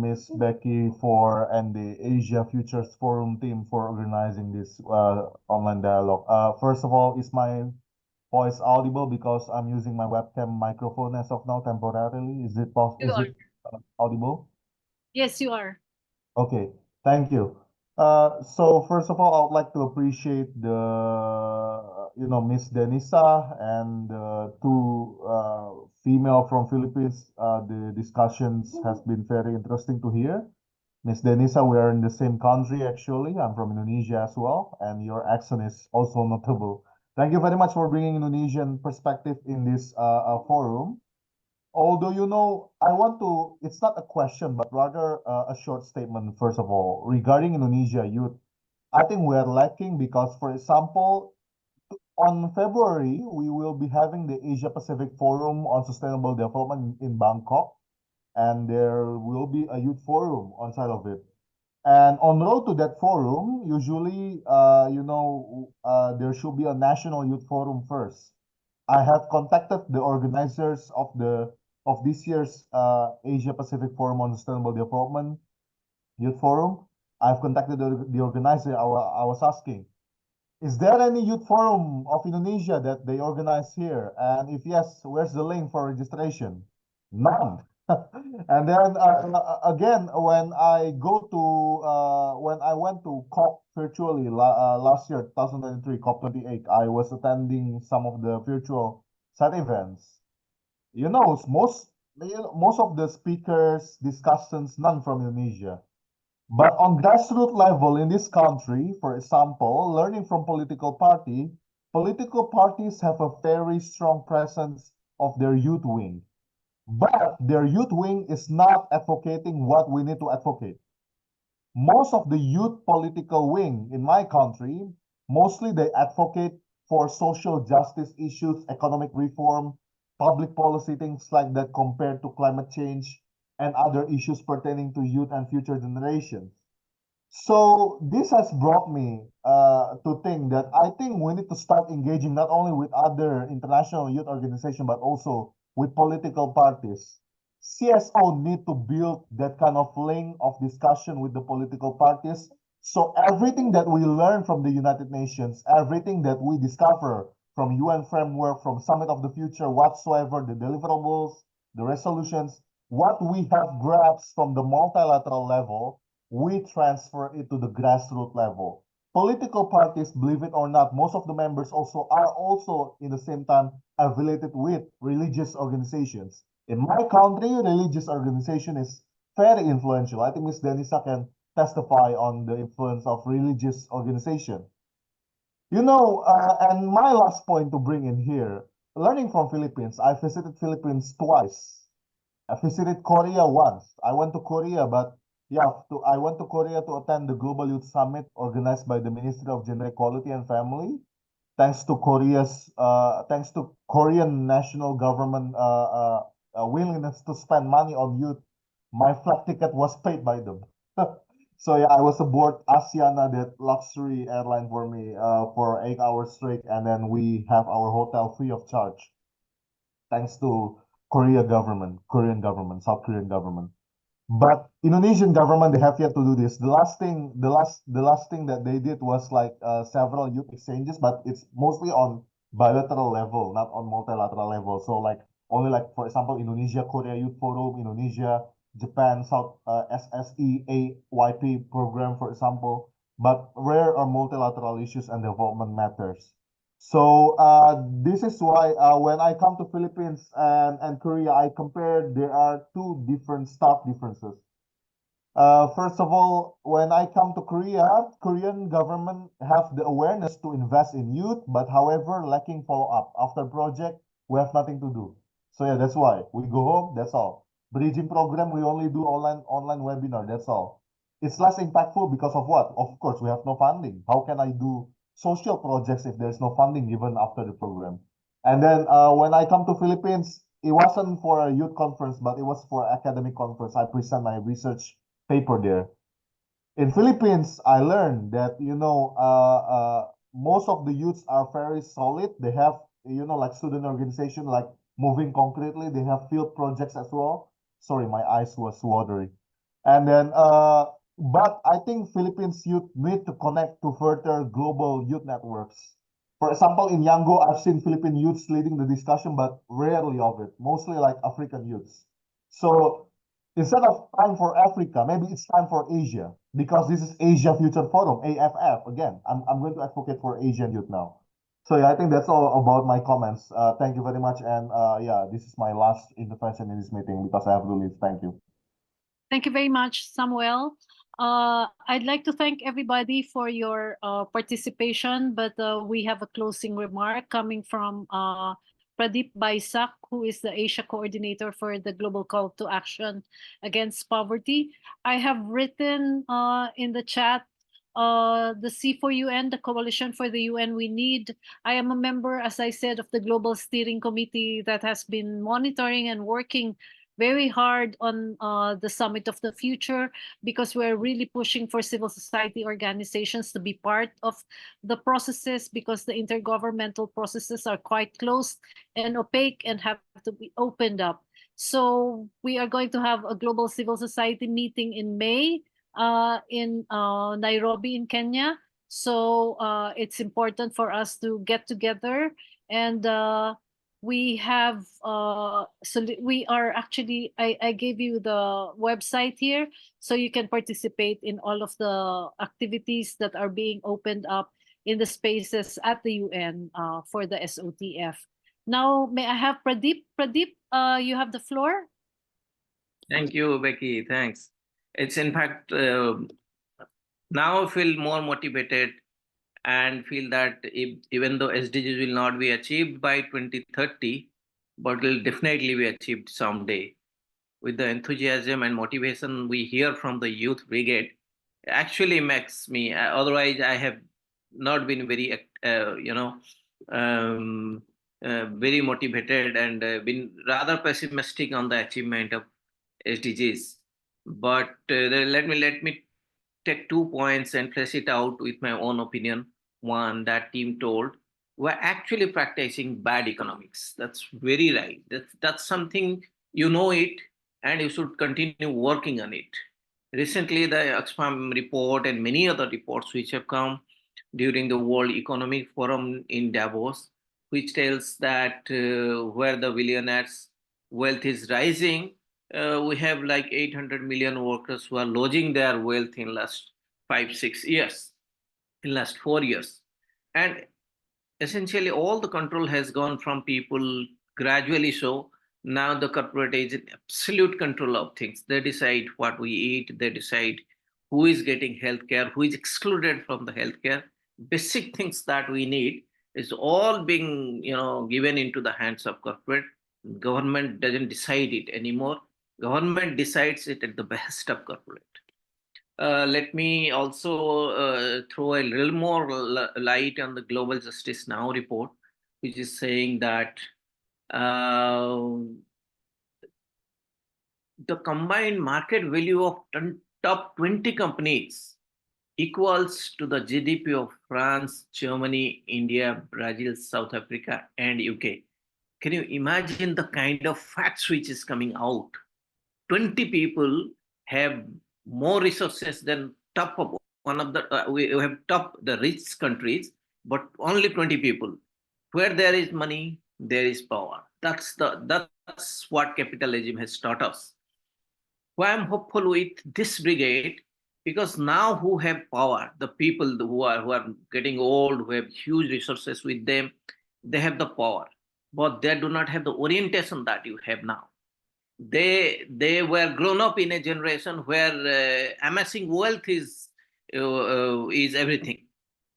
Miss Becky, and the Asia Futures Forum team for organizing this online dialogue. First of all, is my voice audible because I'm using my webcam microphone as of now temporarily? Is it possible? Is it audible? Yes, you are. Okay, thank you. So first of all, I would like to appreciate Miss Denisa and two female from Philippines. The discussions has been very interesting to hear. Miss Denisa, we are in the same country actually. I'm from Indonesia as well, and your accent is also notable. Thank you very much for bringing Indonesian perspective in this forum. Although, it's not a question, but rather a short statement, first of all, regarding Indonesia youth. I think we're lacking because, for example, on February, we will be having the Asia Pacific Forum on Sustainable Development in Bangkok, and there will be a youth forum on side of it. And on road to that forum, usually, there should be a national youth forum first. I have contacted the organizers of this year's Asia Pacific Forum on Sustainable Development Youth Forum. I've contacted the organizer. I was asking, is there any youth forum of Indonesia that they organize here? And if yes, where's the link for registration? None. And then again, when I went to COP virtually last year, 2023, COP28, I was attending some of the virtual side events. Most of the speakers, discussions, none from Indonesia. But on grassroots level in this country, for example, learning from political party, political parties have a very strong presence of their youth wing. But their youth wing is not advocating what we need to advocate. Most of the youth political wing in my country, mostly they advocate for social justice issues, economic reform, public policy, things like that compared to climate change and other issues pertaining to youth and future generations. So this has brought me to think that I think we need to start engaging not only with other international youth organizations, but also with political parties. CSO need to build that kind of link of discussion with the political parties. So everything that we learn from the United Nations, everything that we discover from UN framework, from Summit of the Future, whatsoever, the deliverables, the resolutions, what we have grasped from the multilateral level, we transfer it to the grassroots level. Political parties, believe it or not, most of the members are also in the same time affiliated with religious organizations. In my country, religious organization is very influential. I think Ms. Denisa can testify on the influence of religious organization. And my last point to bring in here, learning from Philippines, I visited Philippines twice. I visited Korea once. I went to Korea, but I went to Korea to attend the Global Youth Summit organized by the Ministry of Gender Equality and Family. Thanks to Korean national government willingness to spend money on youth, my flight ticket was paid by them. So I was aboard Asiana, that luxury airline for me, for 8 hours straight, and then we have our hotel free of charge, thanks to Korean government, South Korean government. But Indonesian government, they have yet to do this. The last thing that they did was like several youth exchanges, but it's mostly on bilateral level, not on multilateral level. So like only like, for example, Indonesia Korea Youth Forum, Indonesia Japan South SSEAYP program, for example, but rare or multilateral issues and development matters. So this is why when I come to Philippines and Korea, I compare, there are two different stark differences. First of all, when I come to Korea, Korean government have the awareness to invest in youth, but however, lacking follow-up. After project, we have nothing to do. So yeah, that's why we go home, that's all. Bridging program, we only do online webinar, that's all. It's less impactful because of what? Of course, we have no funding. How can I do social projects if there's no funding given after the program? And then when I come to Philippines, it wasn't for a youth conference, but it was for academic conference. I present my research paper there. In Philippines, I learned that, most of the youths are very solid. They have, like student organization, like moving concretely. They have field projects as well. Sorry, my eyes was watery. And then, but I think Philippines youth need to connect to further global youth networks. For example, in Yangon, I've seen Philippine youths leading the discussion, but rarely of it, mostly like African youths. So instead of time for Africa, maybe it's time for Asia, because this is Asia Future Forum, AFF. Again, I'm going to advocate for Asian youth now. So yeah, I think that's all about my comments. Thank you very much. And this is my last intervention in this meeting because I have to leave. Thank you. Thank you very much, Samuel. I'd like to thank everybody for your participation, but we have a closing remark coming from Pradeep Baisak, who is the Asia coordinator for the Global Call to Action Against Poverty. I have written in the chat the C4UN, the Coalition for the UN We Need. I am a member, as I said, of the Global Steering Committee that has been monitoring and working very hard on the Summit of the Future, because we're really pushing for civil society organizations to be part of the processes, because the intergovernmental processes are quite closed and opaque and have to be opened up. So we are going to have a global civil society meeting in May in Nairobi in Kenya. So it's important for us to get together, and we have we are actually, I gave you the website here, so you can participate in all of the activities that are being opened up in the spaces at the UN for the SOTF. Now, may I have Pradeep? Pradeep, you have the floor. Thank you, Becky. Thanks. It's in fact, now I feel more motivated and feel that even though SDGs will not be achieved by 2030, but will definitely be achieved someday. With the enthusiasm and motivation we hear from the youth brigade, actually makes me, otherwise I have not been very, very motivated and been rather pessimistic on the achievement of SDGs. But let me take 2 points and flesh it out with my own opinion. One, that team told we're actually practicing bad economics. That's very right. That's something, you know it, and you should continue working on it. Recently, the Oxfam report and many other reports which have come during the World Economic Forum in Davos, which tells that where the billionaires' wealth is rising, we have like 800 million workers who are losing their wealth in last 5-6 years, in last 4 years. And essentially all the control has gone from people gradually. So now the corporate is in absolute control of things. They decide what we eat, they decide who is getting healthcare, who is excluded from the healthcare. Basic things that we need is all being, given into the hands of corporate. Government doesn't decide it anymore. Government decides it at the behest of corporate. Let me also throw a little more light on the Global Justice Now report, which is saying that the combined market value of top 20 companies equals to the GDP of France, Germany, India, Brazil, South Africa, and UK. Can you imagine the kind of facts which is coming out? 20 people have more resources than top of one of the, we have top the rich countries, but only 20 people. Where there is money, there is power. That's what capitalism has taught us. Why I'm hopeful with this brigade, because now who have power, the people who are getting old, who have huge resources with them, they have the power, but they do not have the orientation that you have now. They were grown up in a generation where amassing wealth is everything.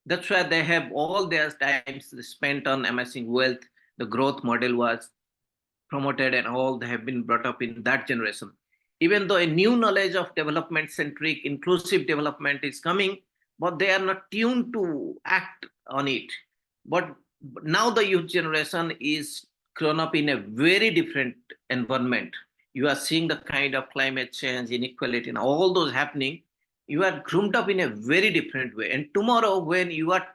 That's why they have all their times spent on amassing wealth. The growth model was promoted and all, they have been brought up in that generation. Even though a new knowledge of development-centric, inclusive development is coming, but they are not tuned to act on it. But now the youth generation is grown up in a very different environment. You are seeing the kind of climate change, inequality, and all those happening. You are groomed up in a very different way. And tomorrow, when you are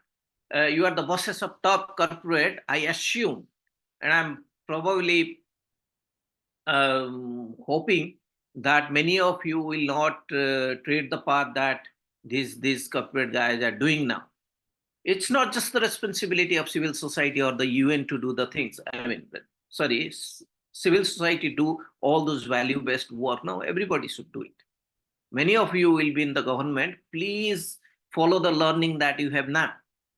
the bosses of top corporate, I assume, and I'm probably hoping that many of you will not tread the path that these corporate guys are doing now. It's not just the responsibility of civil society or the UN to do the things. I mean, sorry, civil society do all those value-based work. Now everybody should do it. Many of you will be in the government. Please follow the learning that you have now.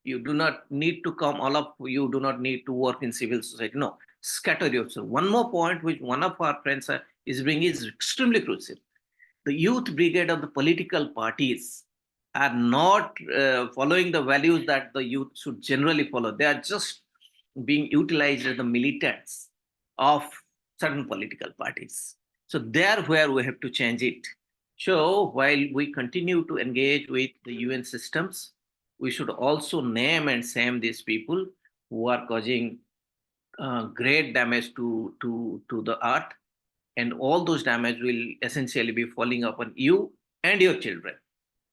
You do not need to come, all of you do not need to work in civil society. No, scatter yourself. One more point which one of our friends is bringing is extremely crucial. The youth brigade of the political parties are not following the values that the youth should generally follow. They are just being utilized as the militants of certain political parties. So there where we have to change it. So while we continue to engage with the UN systems, we should also name and shame these people who are causing great damage to the earth, and all those damage will essentially be falling upon you and your children.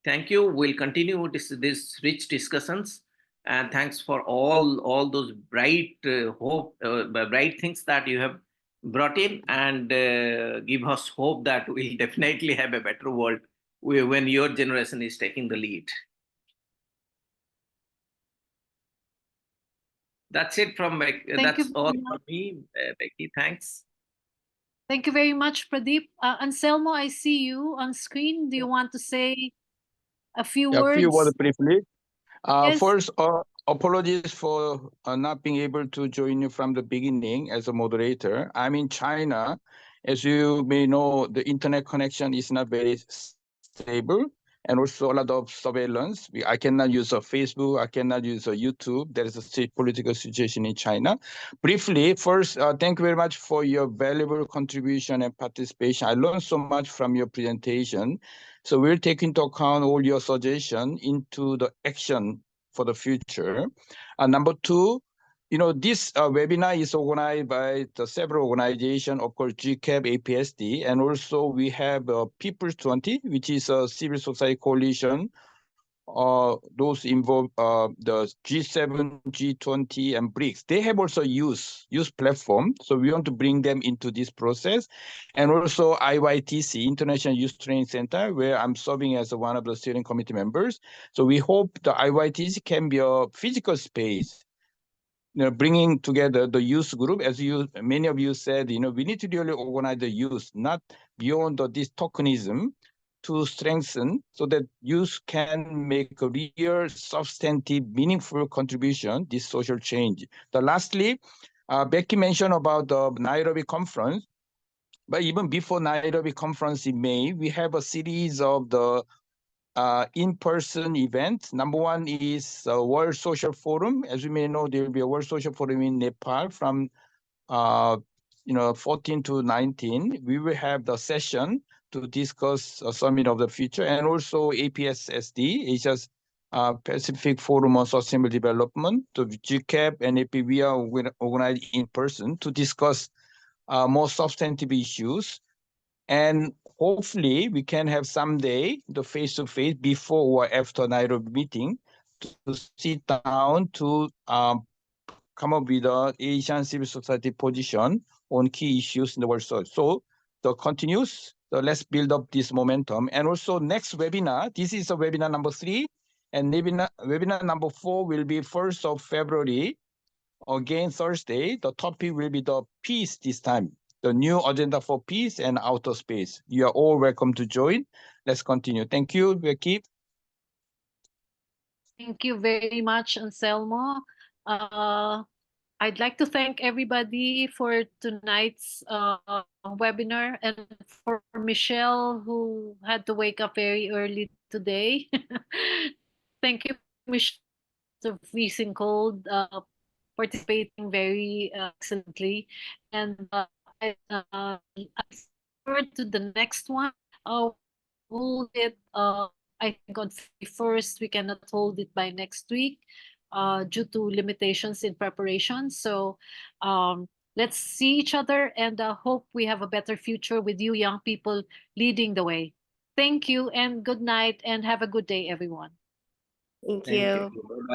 Thank you. We'll continue this rich discussions, and thanks for all those bright bright things that you have brought in, and give us hope that we'll definitely have a better world when your generation is taking the lead. That's it from that's all from me, Becky. Thanks. Thank you very much, Pradeep. Anselmo, I see you on screen. Do you want to say a few words? A few words briefly. Yes. First, apologies for not being able to join you from the beginning as a moderator. I'm in China. As you may know, the internet connection is not very stable. and also a lot of surveillance. I cannot use Facebook, I cannot use YouTube. There is a political situation in China. Briefly, first, thank you very much for your valuable contribution and participation. I learned so much from your presentation. So we'll take into account all your suggestions into the action for the future. Number two, this webinar is organized by the several organizations, of course, GCAP, APSD, and also we have People's 20, which is a civil society coalition. Those involve the G7, G20, and BRICS. They have also youth platform, so we want to bring them into this process. And also IYTC, International Youth Training Center, where I'm serving as one of the steering committee members. So we hope the IYTC can be a physical space, bringing together the youth group, as many of you said, we need to really organize the youth, not beyond this tokenism, to strengthen so that youth can make a real, substantive, meaningful contribution, this social change. Lastly, Becky mentioned about the Nairobi conference, but even before Nairobi conference in May, we have a series of the in-person events. Number one is World Social Forum. As you may know, there will be a World Social Forum in Nepal from 14 to 19. We will have the session to discuss a summit of the future, and also APSSD, Asia's Pacific Forum on Sustainable Development. So GCAP and AP, we are organized in person to discuss more substantive issues. And hopefully we can have someday the face-to-face before or after Nairobi meeting to sit down to come up with the Asian civil society position on key issues in the world. So the continues, let's build up this momentum. And also next webinar, this is a webinar number 3, and webinar number 4 will be 1st of February, again Thursday. The topic will be the peace this time, the new agenda for peace and outer space. You are all welcome to join. Let's continue. Thank you, Becky. Thank you very much, Anselmo. I'd like to thank everybody for tonight's webinar, and for Michelle, who had to wake up very early today. Thank you, Michelle, of freezing cold, participating very excellently. And I look forward to the next one. Hold it, I think on 1st. We cannot hold it by next week due to limitations in preparation. So let's see each other, and hope we have a better future with you young people leading the way. Thank you, and good night, and have a good day, everyone. Thank you. Bye-bye.